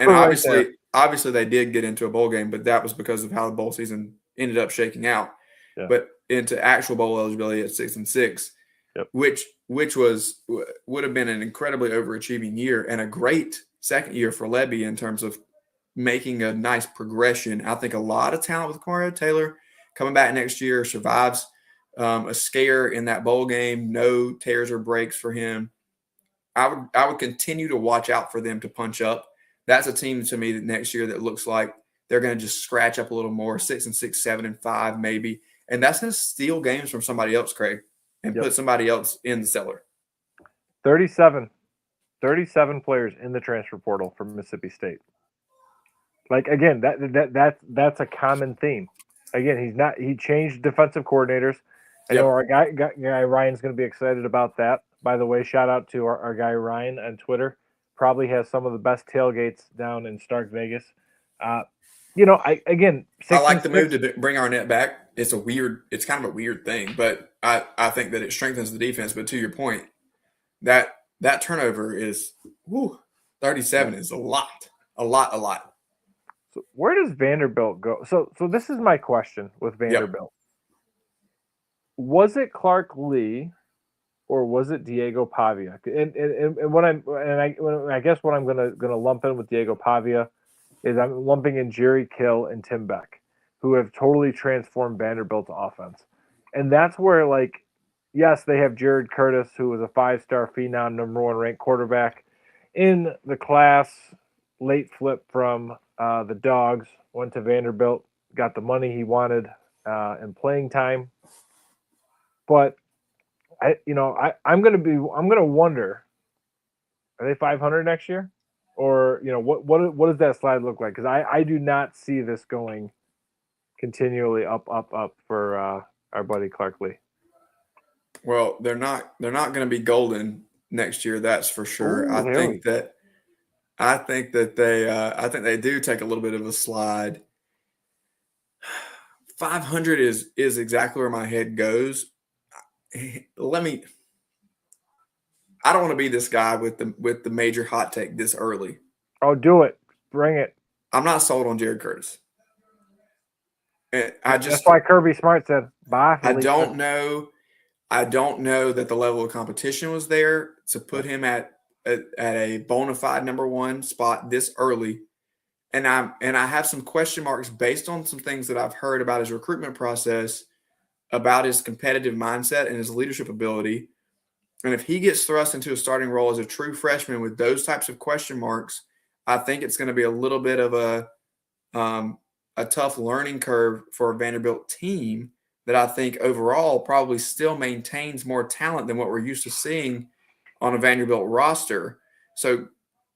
obviously they did get into a bowl game, but that was because of how the bowl season ended up shaking out. Yeah. But into actual bowl eligibility at 6-6, which would have been an incredibly overachieving year and a great second year for Levy in terms of making a nice progression. I think a lot of talent with Mario Taylor coming back next year survives a scare in that bowl game. No tears or breaks for him. I would continue to watch out for them to punch up. That's a team to me that next year that looks like they're going to just scratch up a little more, 6-6, 7-5 maybe, and that's going to steal games from somebody else, Craig, and put somebody else in the cellar. 37 players in the transfer portal for Mississippi State. Like again, that's a common theme. Again, he changed defensive coordinators. I know our guy Ryan's going to be excited about that. By the way, shout out to our guy Ryan on Twitter. Probably has some of the best tailgates down in Stark Vegas. I like the move to bring Arnett back. It's kind of a weird thing, but I think that it strengthens the defense. But to your point, that turnover is 37 is a lot. So where does Vanderbilt go? So this is my question with Vanderbilt. Was it Clark Lee? Or was it Diego Pavia? I guess what I'm gonna lump in with Diego Pavia is I'm lumping in Jerry Kill and Tim Beck, who have totally transformed Vanderbilt's offense. And that's where, yes, they have Jared Curtis, who was a 5-star phenom, number 1 ranked quarterback in the class, late flip from the Dogs, went to Vanderbilt, got the money he wanted and playing time. But I'm gonna wonder, are they 500 next year, or what does that slide look like? Because I do not see this going continually up for our buddy Clark Lee. Well, they're not going to be golden next year, that's for sure. Ooh, I think that they do take a little bit of a slide. 500 is exactly where my head goes. I don't want to be this guy with the major hot take this early. Oh, do it. Bring it. I'm not sold on Jared Curtis. That's why Kirby Smart said, bye, I Felicia. don't know. I don't know that the level of competition was there to put him at a bona fide number one spot this early. And I have some question marks based on some things that I've heard about his recruitment process, about his competitive mindset and his leadership ability. And if he gets thrust into a starting role as a true freshman with those types of question marks, I think it's going to be a little bit of a tough learning curve for a Vanderbilt team that I think overall probably still maintains more talent than what we're used to seeing on a Vanderbilt roster. So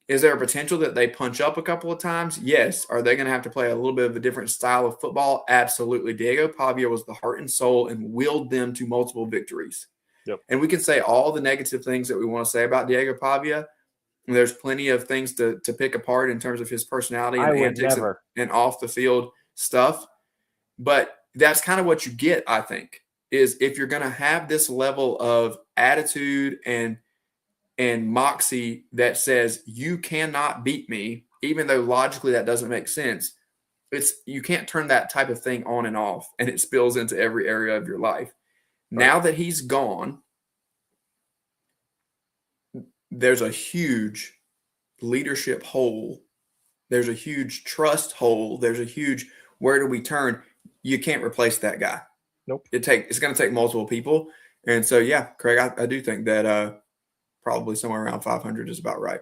is there a potential that they punch up a couple of times? Yes. Are they going to have to play a little bit of a different style of football? Absolutely. Diego Pavia was the heart and soul and willed them to multiple victories. Yep. And we can say all the negative things that we want to say about Diego Pavia. There's plenty of things to pick apart in terms of his personality and antics and off the field stuff. But that's kind of what you get, I think, is if you're going to have this level of attitude and moxie that says you cannot beat me, even though logically that doesn't make sense, you can't turn that type of thing on and off, and it spills into every area of your life. Right. Now that he's gone, there's a huge leadership hole. There's a huge trust hole. There's a huge where do we turn? You can't replace that guy. Nope. It's going to take multiple people. And so, yeah, Craig, I do think that probably somewhere around 500 is about right.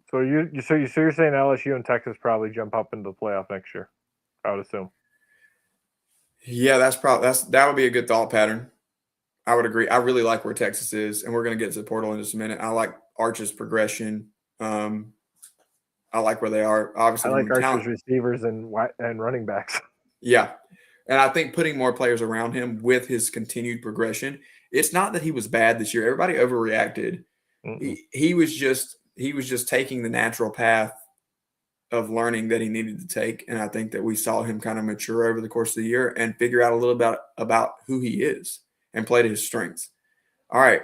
So you're saying LSU and Texas probably jump up into the playoff next year, I would assume. Yeah, that would be a good thought pattern. I would agree. I really like where Texas is, and we're going to get to the portal in just a minute. I like Arch's progression. I like where they are. Obviously, I like Arch's receivers and running backs. Yeah, and I think putting more players around him with his continued progression. It's not that he was bad this year. Everybody overreacted. He was just taking the natural path of learning that he needed to take, and I think that we saw him kind of mature over the course of the year and figure out a little bit about who he is and play to his strengths. All right.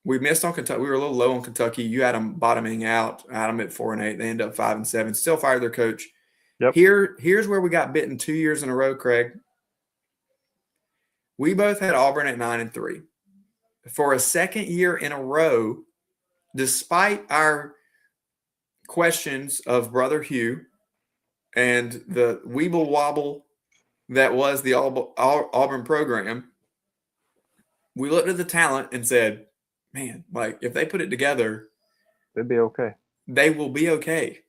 We missed on Kentucky. We were a little low on Kentucky. You had them bottoming out. I had them at 4-8. They end up 5-7. Still fired their coach. Yep. Here's where we got bitten 2 years in a row, Craig. We both had Auburn at 9-3. For a second year in a row, despite our questions of Brother Hugh and the weeble wobble that was the Auburn program, we looked at the talent and said, man, like if they put it together, they'd be okay. They will be okay.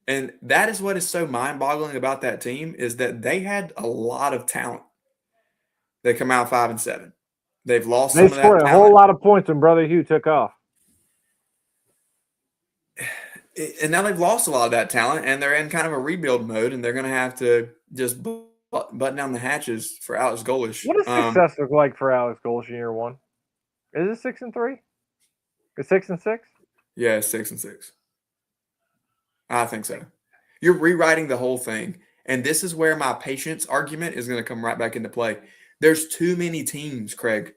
And that is what is so mind-boggling about that team is that they had a lot of talent. They come out 5-7. They've lost some of that talent. They scored a whole lot of points when Brother Hugh took off. And now they've lost a lot of that talent, and they're in kind of a rebuild mode, and they're going to have to just button down the hatches for Alex Golesh. What does success look like for Alex Golesh in year one? Is it 6-3? Is 6-6? Yeah, 6-6. I think so. You're rewriting the whole thing, and this is where my patience argument is going to come right back into play. There's too many teams, Craig.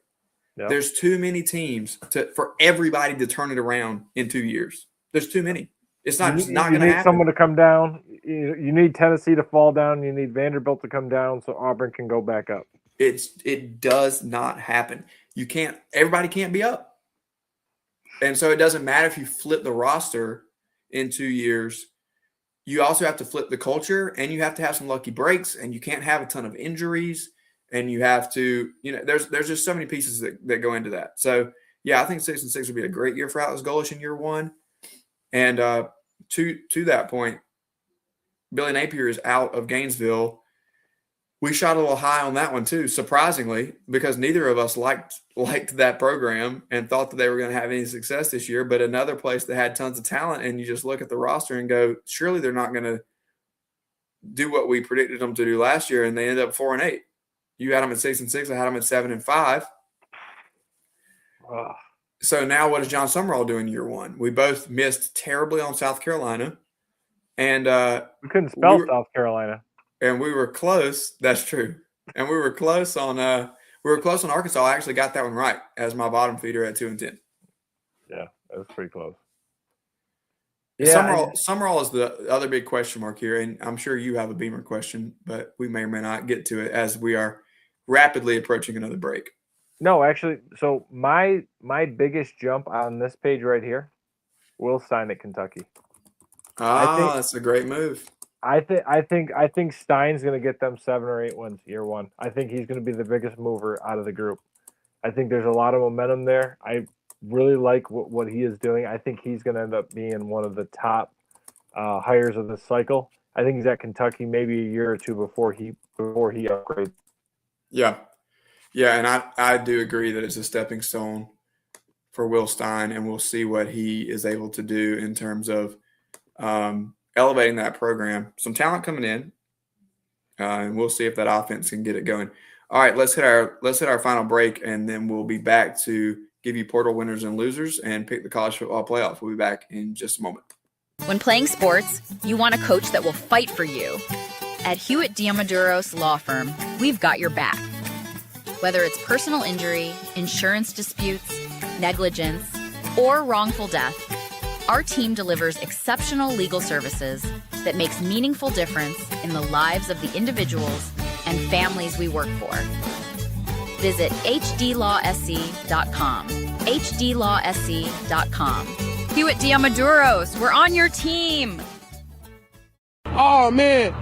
Yep. There's too many teams for everybody to turn it around in 2 years. There's too many. It's not going to happen. You need someone to come down. You need Tennessee to fall down. You need Vanderbilt to come down so Auburn can go back up. It does not happen. You can't. Everybody can't be up. And so it doesn't matter if you flip the roster in 2 years. You also have to flip the culture, and you have to have some lucky breaks, and you can't have a ton of injuries, and you have to, there's just so many pieces that go into that. So, yeah, I think 6-6 would be a great year for Alex Golesh in year one. And to that point, Billy Napier is out of Gainesville. We shot a little high on that one too, surprisingly, because neither of us liked that program and thought that they were going to have any success this year. But another place that had tons of talent, and you just look at the roster and go, surely they're not going to do what we predicted them to do last year, and they ended up 4-8. You had them at 6-6. I had them at 7-5. So now what does John Summerall do in year one? We both missed terribly on South Carolina. And we couldn't spell South Carolina. And we were close. That's true. And we were close on Arkansas. I actually got that one right as my bottom feeder at 2-10. Yeah, that was pretty close. Summerall is the other big question mark here, and I'm sure you have a Beamer question, but we may or may not get to it as we are rapidly approaching another break. No, actually, so my biggest jump on this page right here, Will Stein at Kentucky. That's a great move. I think Stein's going to get them 7 or 8 wins year one. I think he's going to be the biggest mover out of the group. I think there's a lot of momentum there. I really like what he is doing. I think he's going to end up being one of the top hires of this cycle. I think he's at Kentucky maybe a year or two before he upgrades. Yeah, and I do agree that it's a stepping stone for Will Stein, and we'll see what he is able to do in terms of elevating that program. Some talent coming in, and we'll see if that offense can get it going. All right, let's hit our final break, and then we'll be back to give you portal winners and losers and pick the college football playoff. We'll be back in just a moment. When playing sports, you want a coach that will fight for you. At Hewitt Diamaduros Law Firm, we've got your back. Whether it's personal injury, insurance disputes, negligence, or wrongful death, our team delivers exceptional legal services that makes meaningful difference in the lives of the individuals and families we work for. Visit hdlawsc.com. hdlawsc.com. Hewitt Diamaduros, we're on your team. Oh man,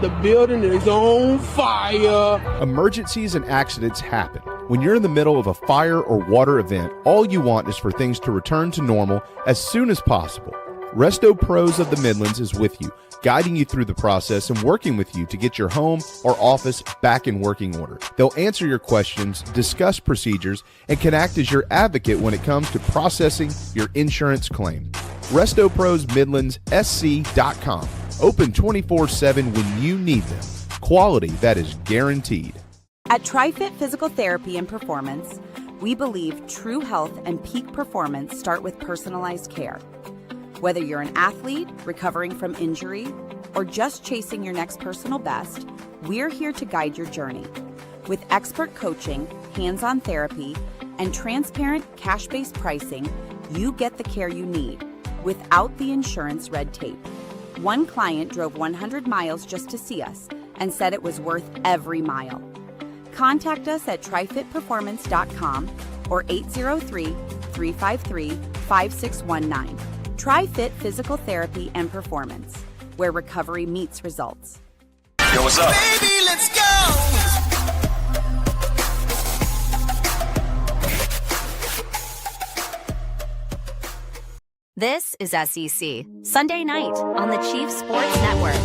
the building is on fire. Emergencies and accidents happen. When you're in the middle of a fire or water event, all you want is for things to return to normal as soon as possible. Resto Pros of the Midlands is with you, guiding you through the process and working with you to get your home or office back in working order. They'll answer your questions, discuss procedures, and can act as your advocate when it comes to processing your insurance claim. Resto Pros Midlands SC.com. Open 24/7 when you need them. Quality that is guaranteed. At TriFit Physical Therapy and Performance, we believe true health and peak performance start with personalized care. Whether you're an athlete, recovering from injury, or just chasing your next personal best, we're here to guide your journey. With expert coaching, hands-on therapy, and transparent cash-based pricing, you get the care you need without the insurance red tape. One client drove 100 miles just to see us and said it was worth every mile. Contact us at trifitperformance.com or 803-353-5619. TriFit Physical Therapy and Performance, where recovery meets results. Yo, what's up? Baby, let's go. This is SEC, Sunday night on the Chief Sports Network.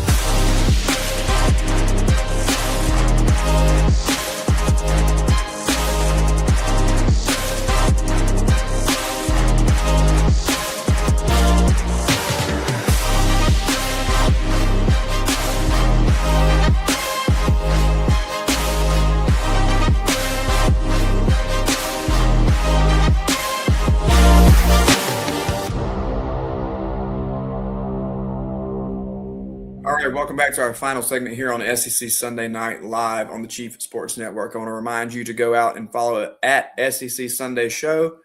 All right, welcome back to our final segment here on SEC Sunday Night Live on the Chief Sports Network. I want to remind you to go out and follow it at SEC Sunday Show,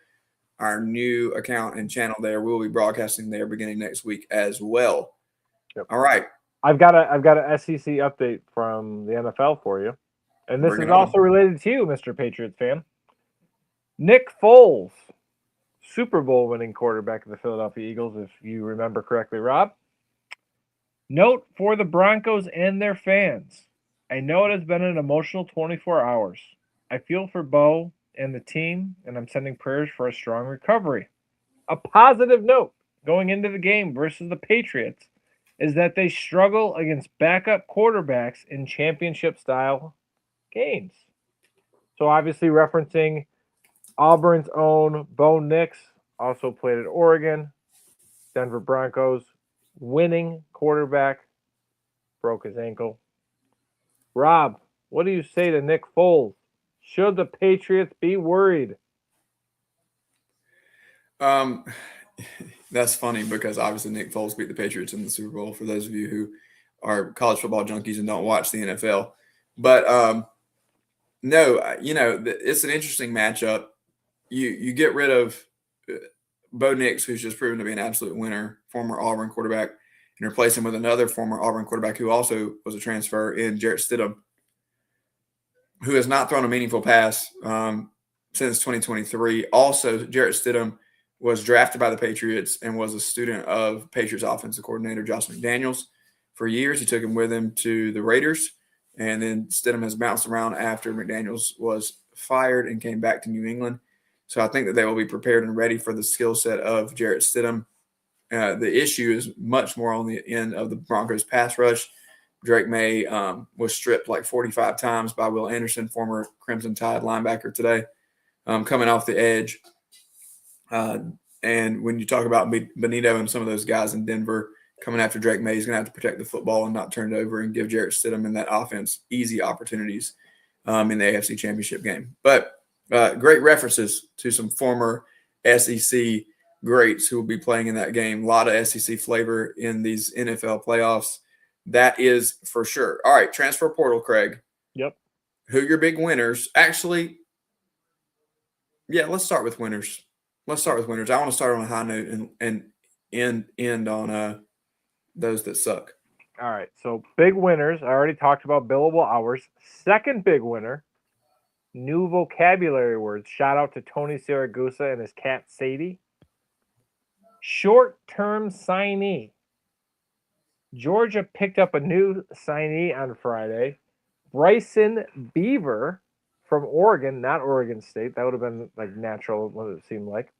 our new account and channel there. We'll be broadcasting there beginning next week as well. Yep. All right. I've got a SEC update from the NFL for you, and this is also related to you, Mr. Patriots fan. Nick Foles, Super Bowl winning quarterback of the Philadelphia Eagles, if you remember correctly, Rob. Note for the Broncos and their fans. I know it has been an emotional 24 hours. I feel for Bo and the team, and I'm sending prayers for a strong recovery. A positive note going into the game versus the Patriots is that they struggle against backup quarterbacks in championship-style games. So obviously referencing Auburn's own Bo Nix, also played at Oregon, Denver Broncos, winning quarterback, broke his ankle. Rob, what do you say to Nick Foles? Should the Patriots be worried? That's funny because obviously Nick Foles beat the Patriots in the Super Bowl, for those of you who are college football junkies and don't watch the NFL. But no, it's an interesting matchup. You get rid of Bo Nix, who's just proven to be an absolute winner, former Auburn quarterback, and replace him with another former Auburn quarterback who also was a transfer in Jarrett Stidham, who has not thrown a meaningful pass since 2023. Also, Jarrett Stidham was drafted by the Patriots and was a student of Patriots offensive coordinator Josh McDaniels for years. He took him with him to the Raiders, and then Stidham has bounced around after McDaniels was fired and came back to New England. So I think that they will be prepared and ready for the skill set of Jarrett Stidham. The issue is much more on the end of the Broncos pass rush. Drake May was stripped like 45 times by Will Anderson, former Crimson Tide linebacker today, coming off the edge. And when you talk about Benito and some of those guys in Denver coming after Drake May, he's going to have to protect the football and not turn it over and give Jarrett Stidham in that offense easy opportunities in the AFC Championship game. But great references to some former SEC greats who will be playing in that game. A lot of SEC flavor in these NFL playoffs. That is for sure. All right, transfer portal, Craig. Yep. Who your big winners? Actually, yeah, let's start with winners. I want to start on a high note and end on those that suck. All right, so big winners. I already talked about billable hours. Second big winner, new vocabulary words. Shout out to Tony Siragusa and his cat Sadie. Short-term signee. Georgia picked up a new signee on Friday. Bryson Beaver from Oregon, not Oregon State. That would have been like natural, what it seemed like.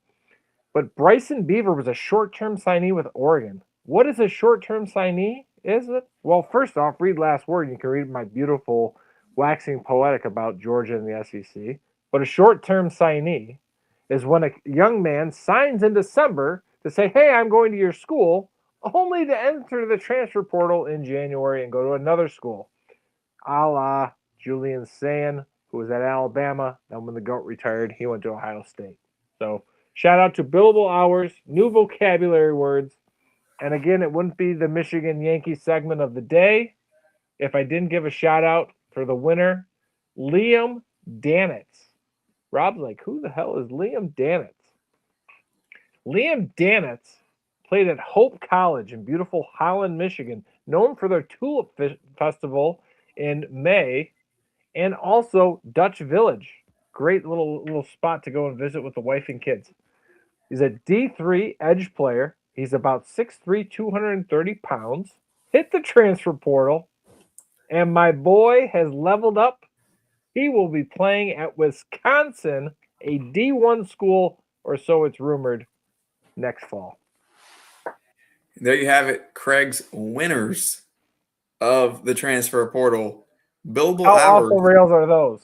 But Bryson Beaver was a short-term signee with Oregon. What is a short-term signee? Is it? Well, first off, read last word. You can read my beautiful waxing poetic about Georgia and the SEC. But a short-term signee is when a young man signs in December to say, hey, I'm going to your school, only to enter the transfer portal in January and go to another school. A la Julian Sayin, who was at Alabama. Then when the GOAT retired, he went to Ohio State. So shout out to billable hours, new vocabulary words. And again, it wouldn't be the Michigan Yankees segment of the day if I didn't give a shout out for the winner, Liam Danitz. Rob's like, who the hell is Liam Danitz? Liam Danitz played at Hope College in beautiful Holland, Michigan, known for their Tulip Festival in May, and also Dutch Village. Great little spot to go and visit with the wife and kids. He's a D3 edge player. He's about 6'3", 230 pounds. Hit the transfer portal, and my boy has leveled up. He will be playing at Wisconsin, a D1 school, or so it's rumored, next fall. There you have it, Craig's winners of the transfer portal. Billable How hours. off the rails are those?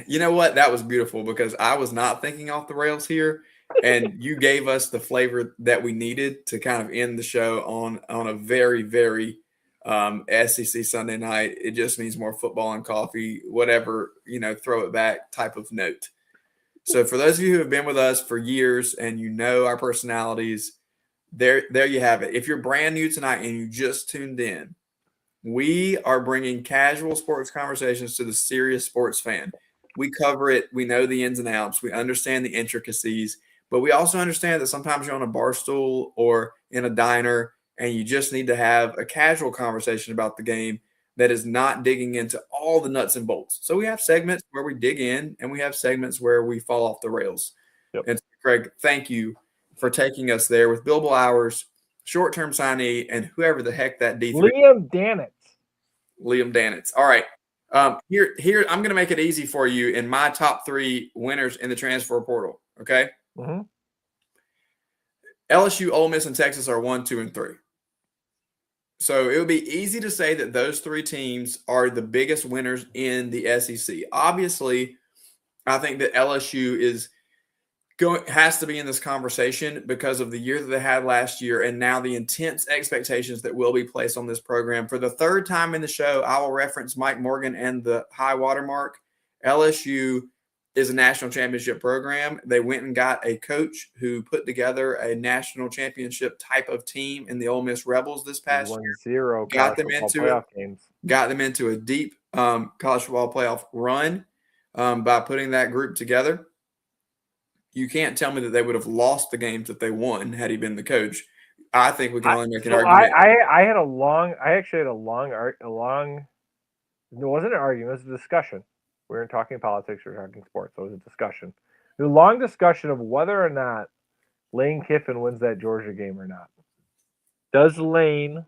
You know what? That was beautiful because I was not thinking off the rails here, and you gave us the flavor that we needed to kind of end the show on a very, very SEC Sunday night. It just means more football and coffee, whatever, throw it back type of note. So for those of you who have been with us for years and you know our personalities, there you have it. If you're brand new tonight and you just tuned in, we are bringing casual sports conversations to the serious sports fan. We cover it. We know the ins and outs. We understand the intricacies, but we also understand that sometimes you're on a bar stool or in a diner and you just need to have a casual conversation about the game that is not digging into all the nuts and bolts. So we have segments where we dig in and we have segments where we fall off the rails. Yep. And so, Craig, thank you for taking us there with billable hours, short-term signee, and whoever the heck that D3. Liam Danitz. All right. Here I'm going to make it easy for you in my top three winners in the transfer portal. Okay. Mm-hmm. LSU, Ole Miss, and Texas are 1, 2, and 3. So it would be easy to say that those three teams are the biggest winners in the SEC. Obviously, I think that LSU has to be in this conversation because of the year that they had last year and now the intense expectations that will be placed on this program. For the third time in the show, I will reference Mike Morgan and the high watermark. LSU is a national championship program. They went and got a coach who put together a national championship type of team in the Ole Miss Rebels this past year. Got them into a deep college football playoff run by putting that group together. you can't tell me that they would have lost the games that they won had he been the coach. I think we can only make an So argument. I actually had a long, it wasn't an argument, it was a discussion. We weren't talking politics, we were talking sports, so it was a discussion. A long discussion of whether or not Lane Kiffin wins that Georgia game or not. Does Lane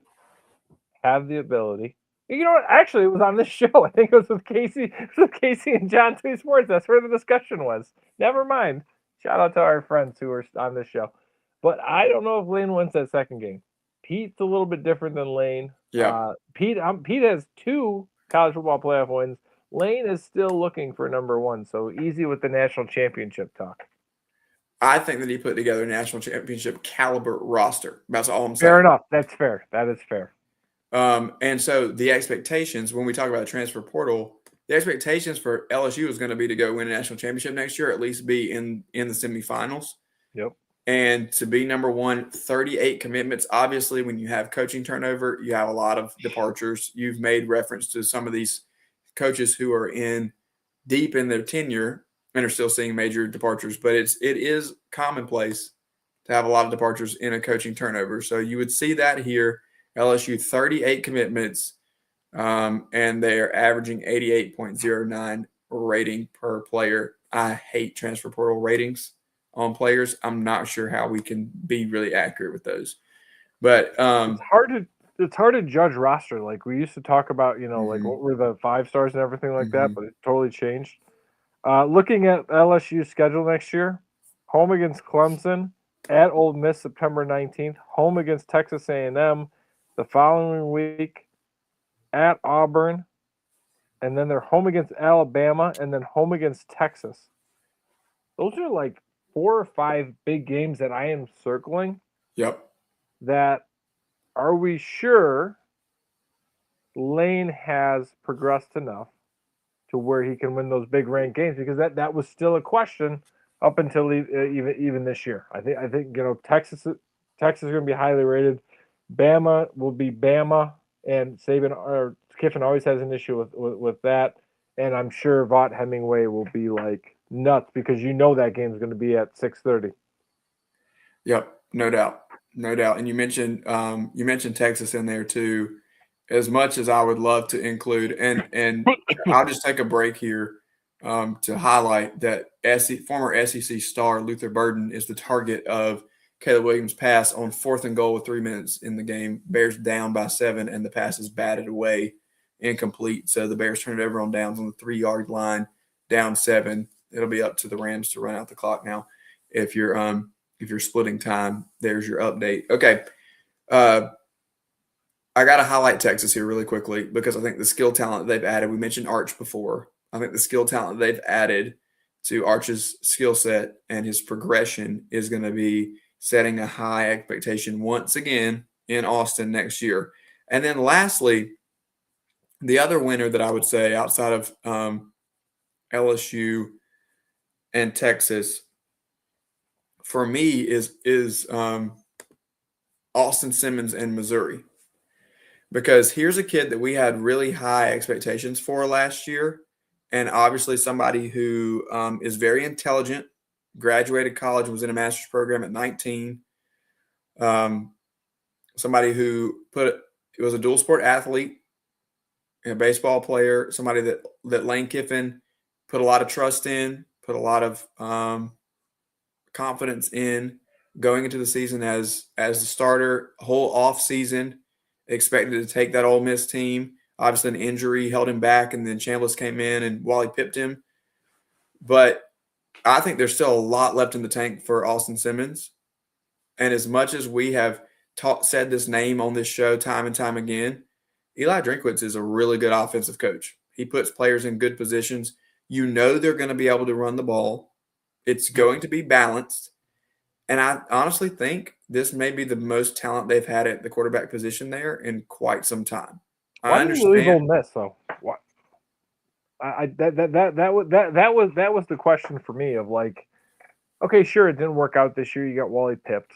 have the ability? You know what? Actually, it was on this show. I think it was with Casey. It was with Casey and John Two Sports. That's where the discussion was. Never mind. Shout out to our friends who are on this show. But I don't know if Lane wins that second game. Pete's a little bit different than Lane. Yeah. Pete has 2 college football playoff wins. Lane is still looking for number 1. So easy with the national championship talk. I think that he put together a national championship caliber roster. That's all I'm saying. Fair enough. That's fair. That is fair. And so the expectations, when we talk about a transfer portal, the expectations for LSU is going to be to go win a national championship next year, at least be in the semifinals. Yep. And to be number 1, 38 commitments. Obviously, when you have coaching turnover, you have a lot of departures. You've made reference to some of these coaches who are deep in their tenure and are still seeing major departures. But it is commonplace to have a lot of departures in a coaching turnover. So you would see that here. LSU 38 commitments, and they're averaging 88.09 rating per player. I hate transfer portal ratings on players. I'm not sure how we can be really accurate with those. But it's hard to judge roster. Like we used to talk about, like what were the 5 stars and everything like that, but it totally changed. Looking at LSU's schedule next year, home against Clemson, at Ole Miss September 19th, home against Texas A&M the following week, at Auburn, and then they're home against Alabama, and then home against Texas. Those are like 4 or 5 big games that I am circling. Yep. That are we sure Lane has progressed enough to where he can win those big ranked games? Because that was still a question up until even this year. I think Texas is going to be highly rated. Bama will be Bama, and Kiffin always has an issue with that. And I'm sure Vaught Hemingway will be like nuts because that game is going to be at 6:30. Yep, no doubt. And you mentioned Texas in there too. As much as I would love to include, and I'll just take a break here to highlight that former SEC star Luther Burden is the target of Caleb Williams' pass on 4th and goal with 3 minutes in the game. Bears down by 7, and the pass is batted away, incomplete. So the Bears turn it over on downs on the 3-yard line, down 7. It'll be up to the Rams to run out the clock now. If you're splitting time, there's your update. Okay, I got to highlight Texas here really quickly because I think the skill talent they've added. We mentioned Arch before. I think the skill talent they've added to Arch's skill set and his progression is going to be setting a high expectation once again in Austin next year. And then lastly, the other winner that I would say outside of LSU and Texas for me is Austin Simmons in Missouri. Because here's a kid that we had really high expectations for last year, and obviously somebody who is very intelligent, graduated college, was in a master's program at 19. Somebody who was a dual sport athlete, a baseball player, somebody that Lane Kiffin put a lot of trust in, put a lot of confidence in going into the season as the starter, whole off season, expected to take that Ole Miss team. Obviously, an injury held him back, and then Chambliss came in and Wally pipped him. But I think there's still a lot left in the tank for Austin Simmons. And as much as we have said this name on this show time and time again, Eli Drinkwitz is a really good offensive coach. He puts players in good positions. They're going to be able to run the ball. It's going to be balanced. And I honestly think this may be the most talent they've had at the quarterback position there in quite some time. Why did you leave Ole Miss though? What? That was the question for me of like, okay, sure, it didn't work out this year. You got Wally pipped.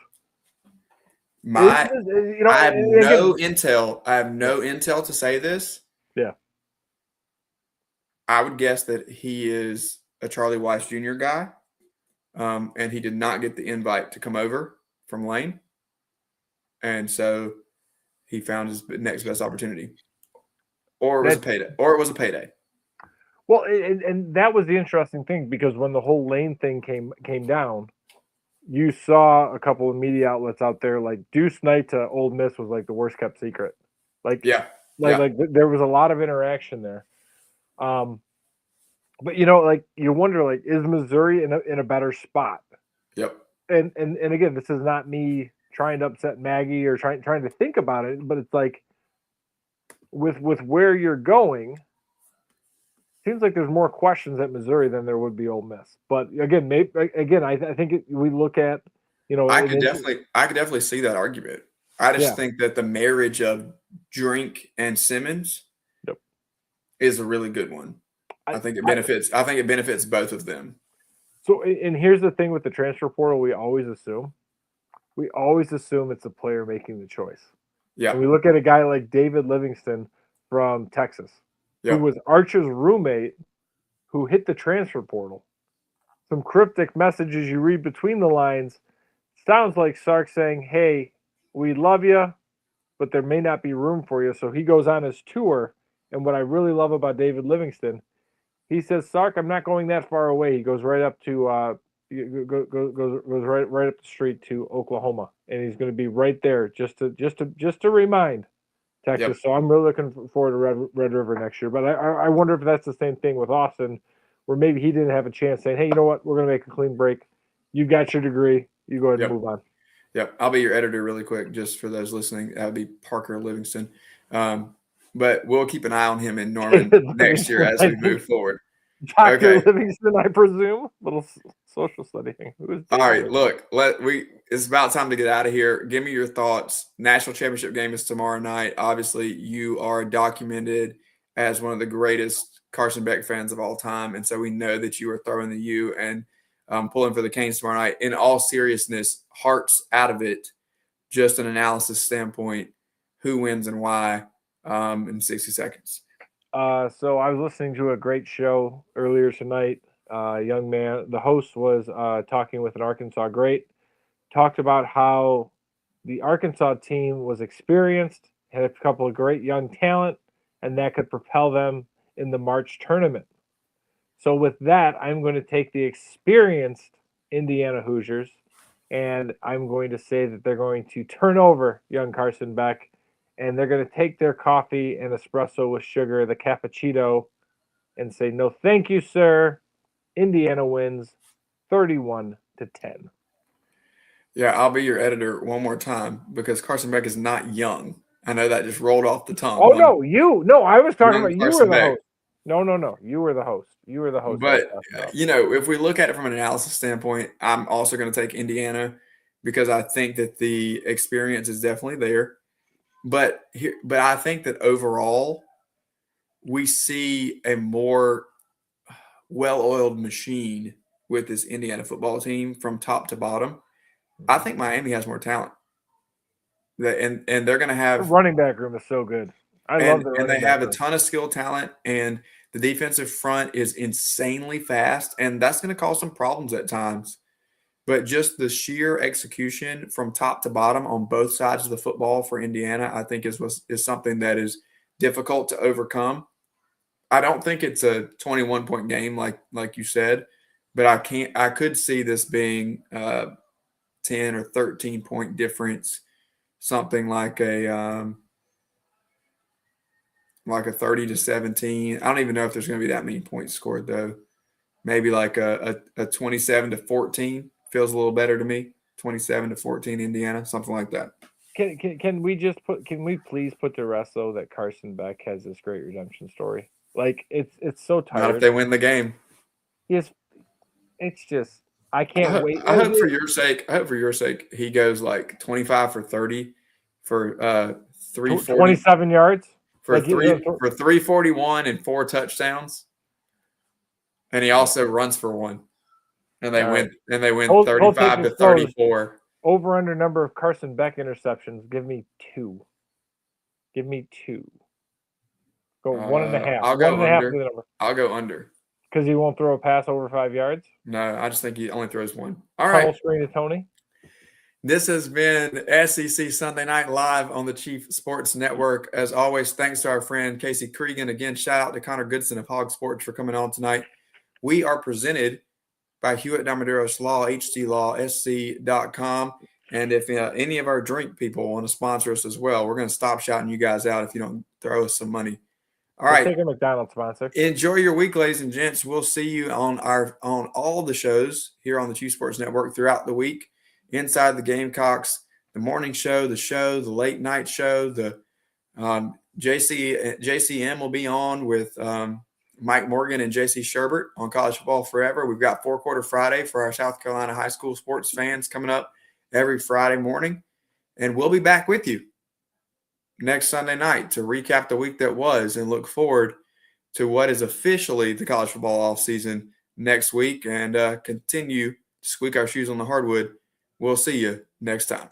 I have no intel. I have no intel to say this. Yeah. I would guess that he is a Charlie Weiss Jr. guy. and he did not get the invite to come over from Lane. And so he found his next best opportunity. Or it was a payday. Well, and that was the interesting thing, because when the whole Lane thing came down, you saw a couple of media outlets out there like Deuce Knight to Ole Miss was like the worst kept secret. Like there was a lot of interaction there. But like you wonder, like, is Missouri in a better spot? Yep. And again, this is not me trying to upset Maggie or trying to think about it, but it's like with where you're going, seems like there's more questions at Missouri than there would be Ole Miss. But again, I think we look at, I could definitely see that argument. I just think that the marriage of Drink and Simmons is a really good one. I think it benefits both of them. So, and here's the thing with the transfer portal: we always assume it's the player making the choice. Yeah. And we look at a guy like David Livingston from Texas, who was Archer's roommate, who hit the transfer portal. Some cryptic messages you read between the lines. Sounds like Sark saying, "Hey, we love you, but there may not be room for you." So he goes on his tour. And what I really love about David Livingston, he says, "Sark, I'm not going that far away." He goes right up to goes right up the street to Oklahoma, and he's going to be right there just to remind Texas. Yep. So I'm really looking forward to Red River next year. But I wonder if that's the same thing with Austin, where maybe he didn't have a chance saying, "Hey, you know what? We're going to make a clean break. You got your degree. You go ahead and move on." Yep. I'll be your editor really quick, just for those listening. That would be Parker Livingston. But we'll keep an eye on him in Norman next year as we move forward. Dr. Livingston, I presume. Little social study thing. All right, look, it's about time to get out of here. Give me your thoughts. National championship game is tomorrow night. Obviously, you are documented as one of the greatest Carson Beck fans of all time, and so we know that you are throwing the U and pulling for the Canes tomorrow night. In all seriousness, hearts out of it, just an analysis standpoint, who wins and why in 60 seconds. So I was listening to a great show earlier tonight. Young man, the host was talking with an Arkansas great, talked about how the Arkansas team was experienced, had a couple of great young talent, and that could propel them in the March tournament. So with that, I'm going to take the experienced Indiana Hoosiers, and I'm going to say that they're going to turn over young Carson Beck, and they're going to take their coffee and espresso with sugar, the cappuccino, and say, "No, thank you, sir." Indiana wins 31-10. Yeah, I'll be your editor one more time, because Carson Beck is not young. I know that just rolled off the tongue. Oh, no, I was talking about you were the Beck. host. No, you were the host. You were the host. But, if we look at it from an analysis standpoint, I'm also going to take Indiana, because I think that the experience is definitely there. But I think that overall, we see a more well-oiled machine with this Indiana football team from top to bottom. I think Miami has more talent. And they're going to have – the running back room is so good. I love the running back room. And they have a ton of skill talent, and the defensive front is insanely fast, and that's going to cause some problems at times. But just the sheer execution from top to bottom on both sides of the football for Indiana, I think is something that is difficult to overcome. I don't think it's a 21-point game like you said, but I could see this being 10 or 13-point difference, something like a 30-17. I don't even know if there's going to be that many points scored though. Maybe like a 27-14 feels a little better to me. 27-14 Indiana, something like that. Can we please put to rest though that Carson Beck has this great redemption story? Like it's so tired. Not if they win the game. Yes, it's just I can't wait. I hope for your sake, he goes like 25 for 30 for 340, 27 yards for 341 and 4 touchdowns, and he also runs for 1, and they win 35-34. Over under number of Carson Beck interceptions. Give me 2. Go 1.5. I'll go under. Number. I'll go under. Because he won't throw a pass over 5 yards? No, I just think he only throws one. All Tunnel right. screen to Tony? This has been SEC Sunday Night Live on the Chief Sports Network. As always, thanks to our friend Casey Cregan. Again, shout out to Connor Goodson of Hog Sports for coming on tonight. We are presented by Hewitt Damaduros Law, hdlawsc.com. And if any of our drink people want to sponsor us as well, we're going to stop shouting you guys out if you don't throw us some money. All right. We'll take a McDonald's sponsor. Enjoy your week, ladies and gents. We'll see you on all the shows here on the Chief Sports Network throughout the week. Inside the Gamecocks, the morning show, the late night show, the JCM will be on with Mike Morgan and JC Sherbert on College Football Forever. We've got 4-Quarter Friday for our South Carolina high school sports fans coming up every Friday morning. And we'll be back with you next Sunday night to recap the week that was and look forward to what is officially the college football offseason next week and continue to squeak our shoes on the hardwood. We'll see you next time.